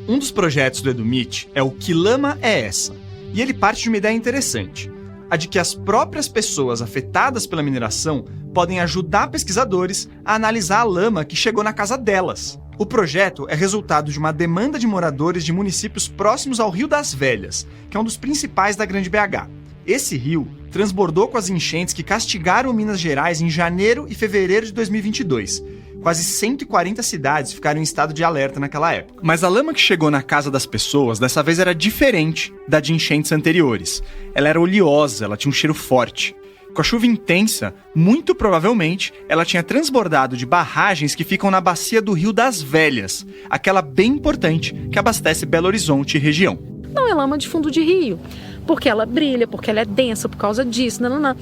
Um dos projetos do EduMIT é o Que Lama é Essa? E ele parte de uma ideia interessante, a de que as próprias pessoas afetadas pela mineração podem ajudar pesquisadores a analisar a lama que chegou na casa delas. O projeto é resultado de uma demanda de moradores de municípios próximos ao Rio das Velhas, que é um dos principais da Grande BH. Esse rio transbordou com as enchentes que castigaram Minas Gerais em janeiro e fevereiro de 2022. Quase 140 cidades ficaram em estado de alerta naquela época. Mas a lama que chegou na casa das pessoas dessa vez era diferente da de enchentes anteriores. Ela era oleosa, ela tinha um cheiro forte. Com a chuva intensa, muito provavelmente, ela tinha transbordado de barragens que ficam na bacia do Rio das Velhas, aquela bem importante que abastece Belo Horizonte e região. Não é lama de fundo de rio, porque ela brilha, porque ela é densa, por causa disso, nananã.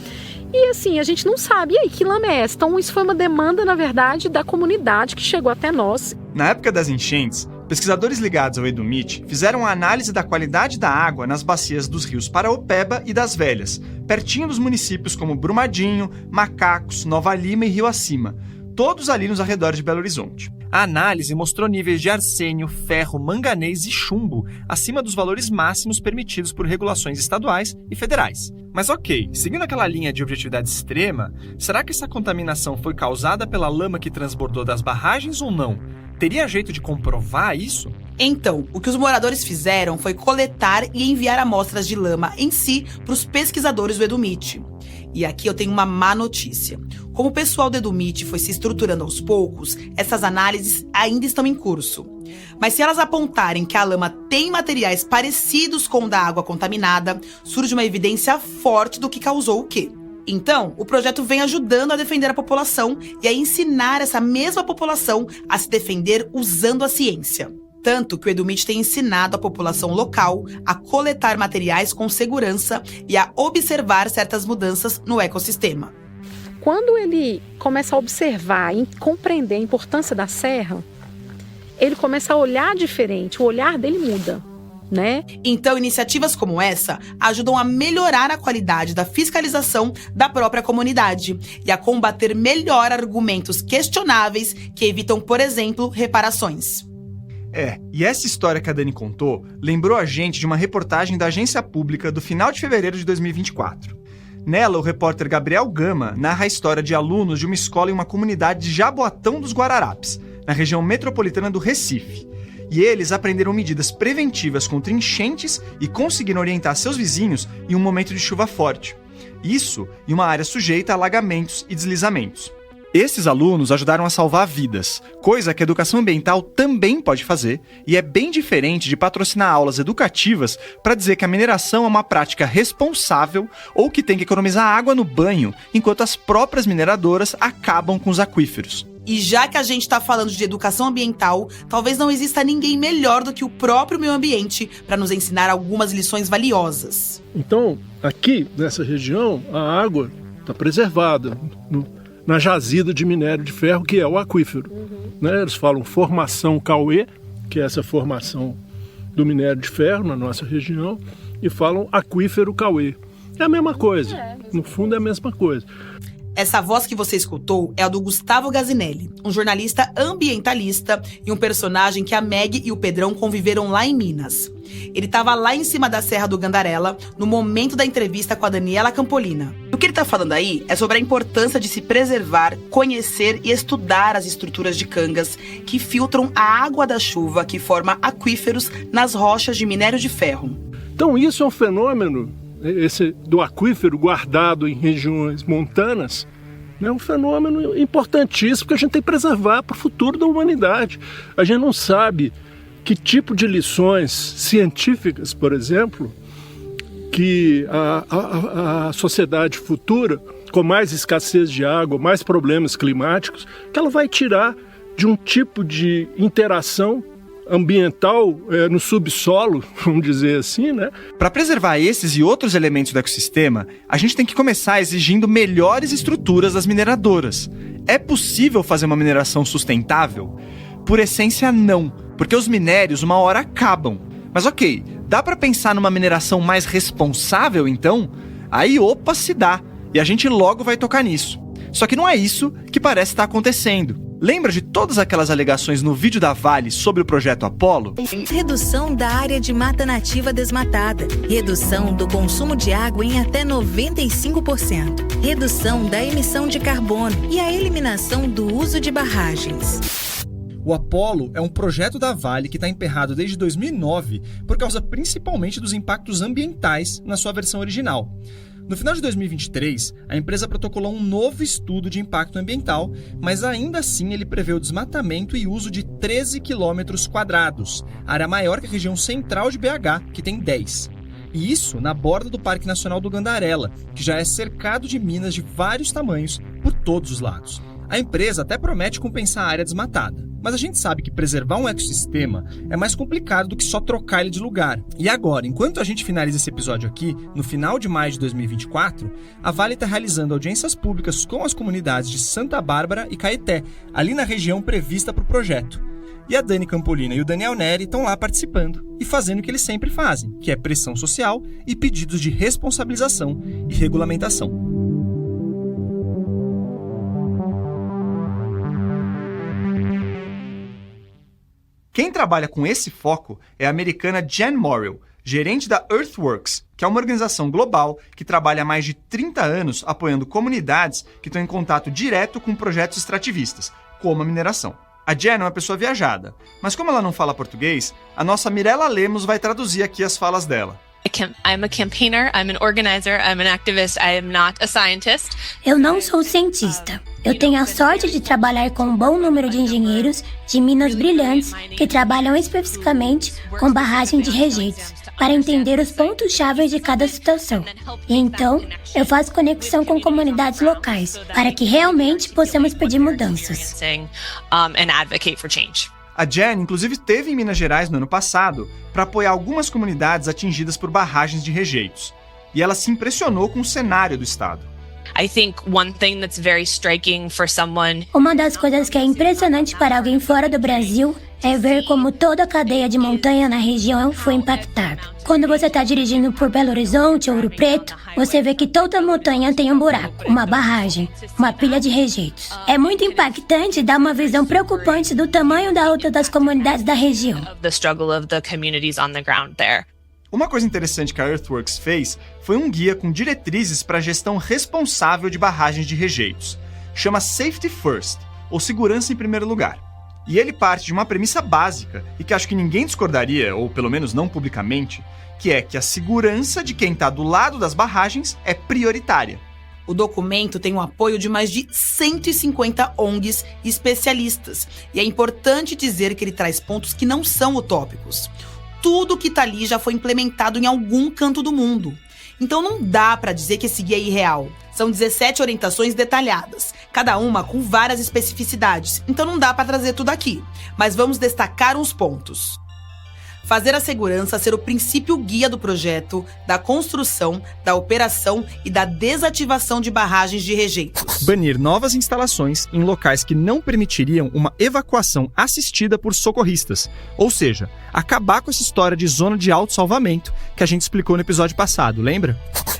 E assim, a gente não sabe, e aí, que lama é essa? Então isso foi uma demanda, na verdade, da comunidade que chegou até nós. Na época das enchentes, pesquisadores ligados ao Edumite fizeram a análise da qualidade da água nas bacias dos rios Paraopeba e das Velhas, pertinho dos municípios como Brumadinho, Macacos, Nova Lima e Rio Acima, todos ali nos arredores de Belo Horizonte. A análise mostrou níveis de arsênio, ferro, manganês e chumbo acima dos valores máximos permitidos por regulações estaduais e federais. Mas ok, seguindo aquela linha de objetividade extrema, será que essa contaminação foi causada pela lama que transbordou das barragens ou não? Teria jeito de comprovar isso? Então, o que os moradores fizeram foi coletar e enviar amostras de lama em si para os pesquisadores do Edumite. E aqui eu tenho uma má notícia. Como o pessoal do Edumite foi se estruturando aos poucos, essas análises ainda estão em curso. Mas se elas apontarem que a lama tem materiais parecidos com o da água contaminada, surge uma evidência forte do que causou o quê? Então, o projeto vem ajudando a defender a população e a ensinar essa mesma população a se defender usando a ciência. Tanto que o Edumite tem ensinado a população local a coletar materiais com segurança e a observar certas mudanças no ecossistema. Quando ele começa a observar e compreender a importância da serra, ele começa a olhar diferente, o olhar dele muda, né? Então, iniciativas como essa ajudam a melhorar a qualidade da fiscalização da própria comunidade e a combater melhor argumentos questionáveis que evitam, por exemplo, reparações. E essa história que a Dani contou lembrou a gente de uma reportagem da Agência Pública do final de fevereiro de 2024. Nela, o repórter Gabriel Gama narra a história de alunos de uma escola em uma comunidade de Jaboatão dos Guararapes, na região metropolitana do Recife. E eles aprenderam medidas preventivas contra enchentes e conseguiram orientar seus vizinhos em um momento de chuva forte. Isso em uma área sujeita a alagamentos e deslizamentos. Esses alunos ajudaram a salvar vidas, coisa que a educação ambiental também pode fazer, e é bem diferente de patrocinar aulas educativas para dizer que a mineração é uma prática responsável ou que tem que economizar água no banho, enquanto as próprias mineradoras acabam com os aquíferos. E já que a gente está falando de educação ambiental, talvez não exista ninguém melhor do que o próprio meio ambiente para nos ensinar algumas lições valiosas. Então, aqui nessa região, a água está preservada na jazida de minério de ferro, que é o aquífero. Né? Eles falam formação Cauê, que é essa formação do minério de ferro na nossa região, e falam aquífero Cauê. É a mesma coisa, no fundo é a mesma coisa. Essa voz que você escutou é a do Gustavo Gazinelli, um jornalista ambientalista e um personagem que a Meg e o Pedrão conviveram lá em Minas. Ele estava lá em cima da Serra do Gandarela, no momento da entrevista com a Daniela Campolina. O que ele está falando aí é sobre a importância de se preservar, conhecer e estudar as estruturas de cangas que filtram a água da chuva que forma aquíferos nas rochas de minério de ferro. Então isso é um fenômeno, esse do aquífero guardado em regiões montanas, é um fenômeno importantíssimo que a gente tem que preservar para o futuro da humanidade. A gente não sabe que tipo de lições científicas, por exemplo, que a sociedade futura, com mais escassez de água, mais problemas climáticos, que ela vai tirar de um tipo de interação ambiental no subsolo, vamos dizer assim, né? Para preservar esses e outros elementos do ecossistema, a gente tem que começar exigindo melhores estruturas das mineradoras. É possível fazer uma mineração sustentável? Por essência, não, porque os minérios uma hora acabam. Mas ok, dá para pensar numa mineração mais responsável, então? Aí, opa, se dá, e a gente logo vai tocar nisso. Só que não é isso que parece estar acontecendo. Lembra de todas aquelas alegações no vídeo da Vale sobre o projeto Apollo? Redução da área de mata nativa desmatada. Redução do consumo de água em até 95%. Redução da emissão de carbono e a eliminação do uso de barragens. O Apollo é um projeto da Vale que está emperrado desde 2009 por causa principalmente dos impactos ambientais na sua versão original. No final de 2023, a empresa protocolou um novo estudo de impacto ambiental, mas ainda assim ele prevê o desmatamento e uso de 13 quilômetros quadrados, área maior que a região central de BH, que tem 10. E isso na borda do Parque Nacional do Gandarela, que já é cercado de minas de vários tamanhos por todos os lados. A empresa até promete compensar a área desmatada, mas a gente sabe que preservar um ecossistema é mais complicado do que só trocar ele de lugar. E agora, enquanto a gente finaliza esse episódio aqui, no final de maio de 2024, a Vale está realizando audiências públicas com as comunidades de Santa Bárbara e Caeté, ali na região prevista para o projeto. E a Dani Campolina e o Daniel Neri estão lá participando e fazendo o que eles sempre fazem, que é pressão social e pedidos de responsabilização e regulamentação. Quem trabalha com esse foco é a americana Jen Morrill, gerente da Earthworks, que é uma organização global que trabalha há mais de 30 anos apoiando comunidades que estão em contato direto com projetos extrativistas, como a mineração. A Jen é uma pessoa viajada, mas como ela não fala português, a nossa Mirella Lemos vai traduzir aqui as falas dela. I'm a campaigner, I'm an organizer, I'm an activist, I am not a scientist. Eu não sou cientista. Eu tenho a sorte de trabalhar com um bom número de engenheiros de Minas brilhantes que trabalham especificamente com barragem de rejeitos para entender os pontos-chave de cada situação. E então, eu faço conexão com comunidades locais para que realmente possamos pedir mudanças. And advocate for change. A Jen, inclusive, esteve em Minas Gerais no ano passado para apoiar algumas comunidades atingidas por barragens de rejeitos. E ela se impressionou com o cenário do estado. I think one thing that's very striking for someone. Uma das coisas que é impressionante para alguém fora do Brasil é ver como toda a cadeia de montanha na região foi impactada. Quando você está dirigindo por Belo Horizonte ou Ouro Preto, você vê que toda montanha tem um buraco, uma barragem, uma pilha de rejeitos. É muito impactante e dá uma visão preocupante do tamanho da luta das comunidades da região. The struggle of the communities on the ground there. Uma coisa interessante que a Earthworks fez foi um guia com diretrizes para a gestão responsável de barragens de rejeitos. Chama Safety First, ou Segurança em Primeiro Lugar. E ele parte de uma premissa básica, e que acho que ninguém discordaria, ou pelo menos não publicamente, que é que a segurança de quem está do lado das barragens é prioritária. O documento tem o apoio de mais de 150 ONGs e especialistas, e é importante dizer que ele traz pontos que não são utópicos. Tudo que tá ali já foi implementado em algum canto do mundo. Então não dá para dizer que esse guia é irreal. São 17 orientações detalhadas, cada uma com várias especificidades, então não dá para trazer tudo aqui. Mas vamos destacar uns pontos. Fazer a segurança ser o princípio guia do projeto, da construção, da operação e da desativação de barragens de rejeitos. Banir novas instalações em locais que não permitiriam uma evacuação assistida por socorristas. Ou seja, acabar com essa história de zona de autossalvamento que a gente explicou no episódio passado, lembra?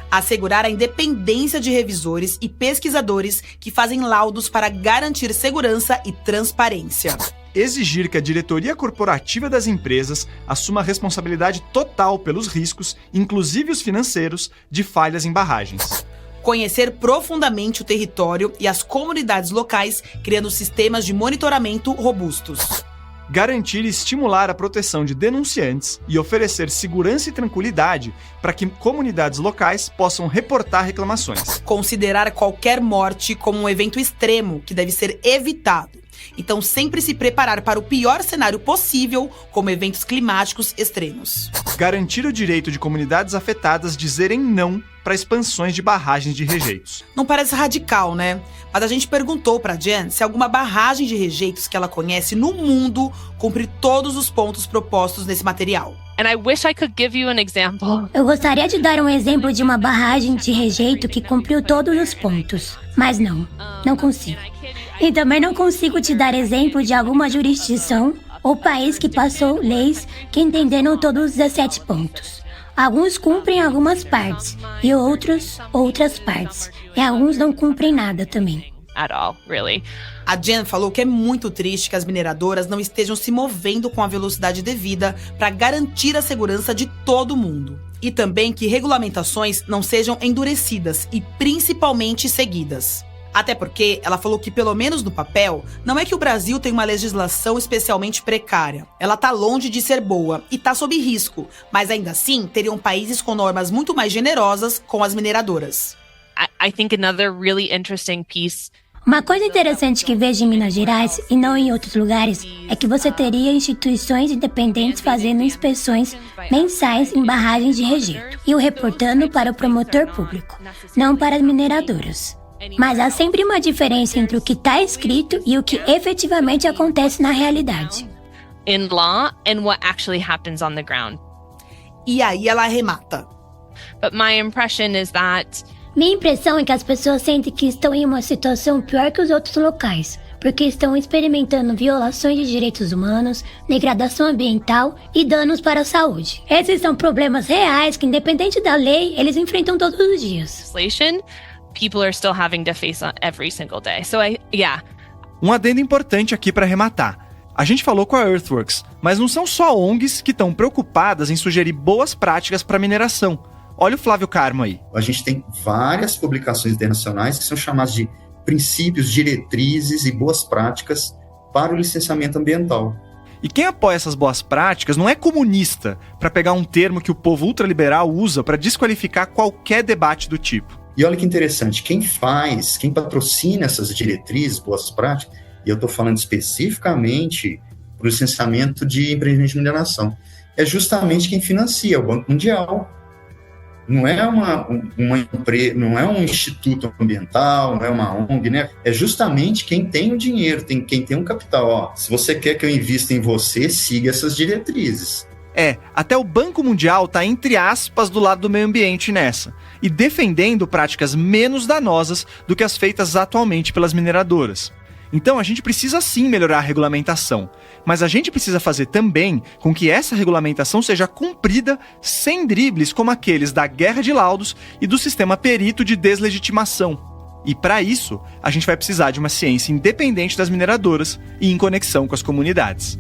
Assegurar a independência de revisores e pesquisadores que fazem laudos para garantir segurança e transparência. Exigir que a diretoria corporativa das empresas assuma a responsabilidade total pelos riscos, inclusive os financeiros, de falhas em barragens. Conhecer profundamente o território e as comunidades locais, criando sistemas de monitoramento robustos. Garantir e estimular a proteção de denunciantes e oferecer segurança e tranquilidade para que comunidades locais possam reportar reclamações. Considerar qualquer morte como um evento extremo que deve ser evitado. Então sempre se preparar para o pior cenário possível, como eventos climáticos extremos. Garantir o direito de comunidades afetadas dizerem não para expansões de barragens de rejeitos. Não parece radical, né? Mas a gente perguntou para Jen se alguma barragem de rejeitos que ela conhece no mundo cumpre todos os pontos propostos nesse material. And I wish I could give you an example. Eu gostaria de dar um exemplo de uma barragem de rejeito que cumpriu todos os pontos, mas não consigo. E também não consigo te dar exemplo de alguma jurisdição ou país que passou leis que entenderam todos os 17 pontos. Alguns cumprem algumas partes e outras partes. E alguns não cumprem nada também. At all, really. A Jen falou que é muito triste que as mineradoras não estejam se movendo com a velocidade devida para garantir a segurança de todo mundo. E também que regulamentações não sejam endurecidas e principalmente seguidas. Até porque ela falou que, pelo menos no papel, não é que o Brasil tem uma legislação especialmente precária. Ela tá longe de ser boa e tá sob risco, mas ainda assim teriam países com normas muito mais generosas com as mineradoras. I think another really interesting piece. Uma coisa interessante que vejo em Minas Gerais, e não em outros lugares, é que você teria instituições independentes fazendo inspeções mensais em barragens de rejeito e o reportando para o promotor público, não para as mineradoras. Mas há sempre uma diferença entre o que está escrito e o que efetivamente acontece na realidade. In law and what actually happens on the ground. E aí ela arremata. But my impression is that Minha impressão é que as pessoas sentem que estão em uma situação pior que os outros locais, porque estão experimentando violações de direitos humanos, degradação ambiental e danos para a saúde. Esses são problemas reais que, independente da lei, eles enfrentam todos os dias. people are still having to face every single day. So Um adendo importante aqui para arrematar. A gente falou com a Earthworks, mas não são só ONGs que estão preocupadas em sugerir boas práticas para mineração. Olha o Flávio Carmo aí. A gente tem várias publicações internacionais que são chamadas de princípios, diretrizes e boas práticas para o licenciamento ambiental. E quem apoia essas boas práticas não é comunista, para pegar um termo que o povo ultraliberal usa para desqualificar qualquer debate do tipo. E olha que interessante, quem patrocina essas diretrizes, boas práticas, e eu estou falando especificamente para o licenciamento de empreendimento de mineração, é justamente quem financia, o Banco Mundial. Não é não é um instituto ambiental, não é uma ONG, né? É justamente quem tem o dinheiro, quem tem o capital. Ó, se você quer que eu invista em você, siga essas diretrizes. Até o Banco Mundial está, entre aspas, do lado do meio ambiente nessa, e defendendo práticas menos danosas do que as feitas atualmente pelas mineradoras. Então a gente precisa sim melhorar a regulamentação, mas a gente precisa fazer também com que essa regulamentação seja cumprida sem dribles como aqueles da guerra de laudos e do sistema perito de deslegitimação. E para isso, a gente vai precisar de uma ciência independente das mineradoras e em conexão com as comunidades.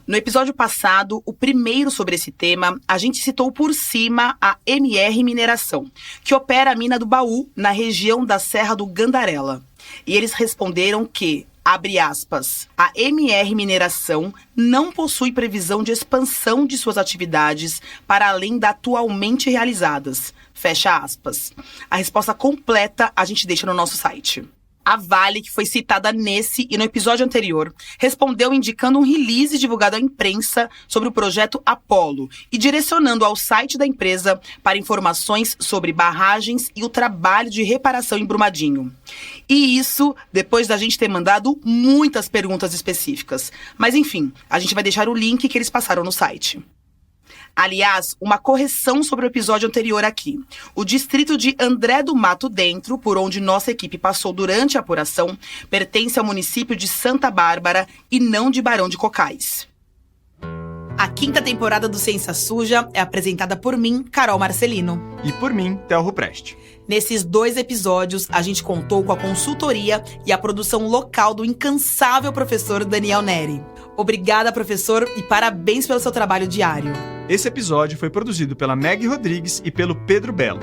No episódio passado, o primeiro sobre esse tema, a gente citou por cima a MR Mineração, que opera a mina do Baú, na região da Serra do Gandarela. E eles responderam que, abre aspas, a MR Mineração não possui previsão de expansão de suas atividades para além da atualmente realizadas. Fecha aspas. A resposta completa a gente deixa no nosso site. A Vale, que foi citada nesse e no episódio anterior, respondeu indicando um release divulgado à imprensa sobre o projeto Apollo e direcionando ao site da empresa para informações sobre barragens e o trabalho de reparação em Brumadinho. E isso depois da gente ter mandado muitas perguntas específicas. Mas enfim, a gente vai deixar o link que eles passaram no site. Aliás, uma correção sobre o episódio anterior aqui. O distrito de André do Mato Dentro, por onde nossa equipe passou durante a apuração, pertence ao município de Santa Bárbara e não de Barão de Cocais. A 5ª temporada do Ciência Suja é apresentada por mim, Carol Marcelino. E por mim, Theo Rupreste. Nesses 2 episódios, a gente contou com a consultoria e a produção local do incansável professor Daniel Neri. Obrigada, professor, e parabéns pelo seu trabalho diário. Esse episódio foi produzido pela Meg Rodrigues e pelo Pedro Belo.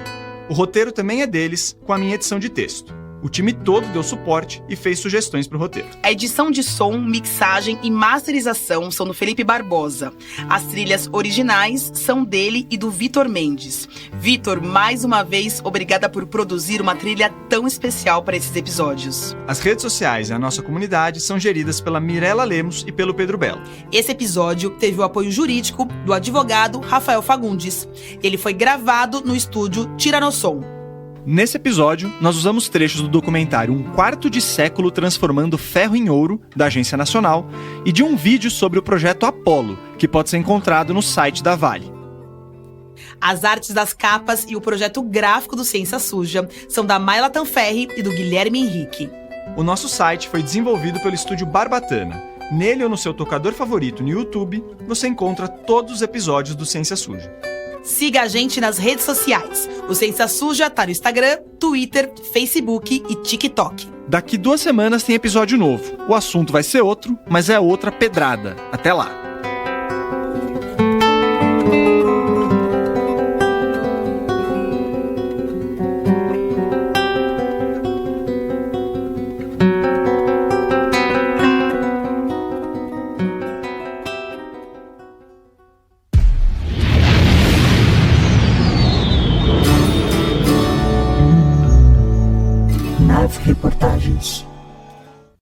O roteiro também é deles, com a minha edição de texto. O time todo deu suporte e fez sugestões para o roteiro. A edição de som, mixagem e masterização são do Felipe Barbosa. As trilhas originais são dele e do Vitor Mendes. Vitor, mais uma vez, obrigada por produzir uma trilha tão especial para esses episódios. As redes sociais e a nossa comunidade são geridas pela Mirella Lemos e pelo Pedro Belo. Esse episódio teve o apoio jurídico do advogado Rafael Fagundes. Ele foi gravado no estúdio Tiranossom. Nesse episódio, nós usamos trechos do documentário Um Quarto de Século Transformando Ferro em Ouro, da Agência Nacional, e de um vídeo sobre o projeto Apollo, que pode ser encontrado no site da Vale. As artes das capas e o projeto gráfico do Ciência Suja são da Mayla Tanferri e do Guilherme Henrique. O nosso site foi desenvolvido pelo estúdio Barbatana. Nele ou no seu tocador favorito no YouTube, você encontra todos os episódios do Ciência Suja. Siga a gente nas redes sociais. O Ciência Suja tá no Instagram, Twitter, Facebook e TikTok. Daqui 2 semanas tem episódio novo. O assunto vai ser outro, mas é outra pedrada. Até lá!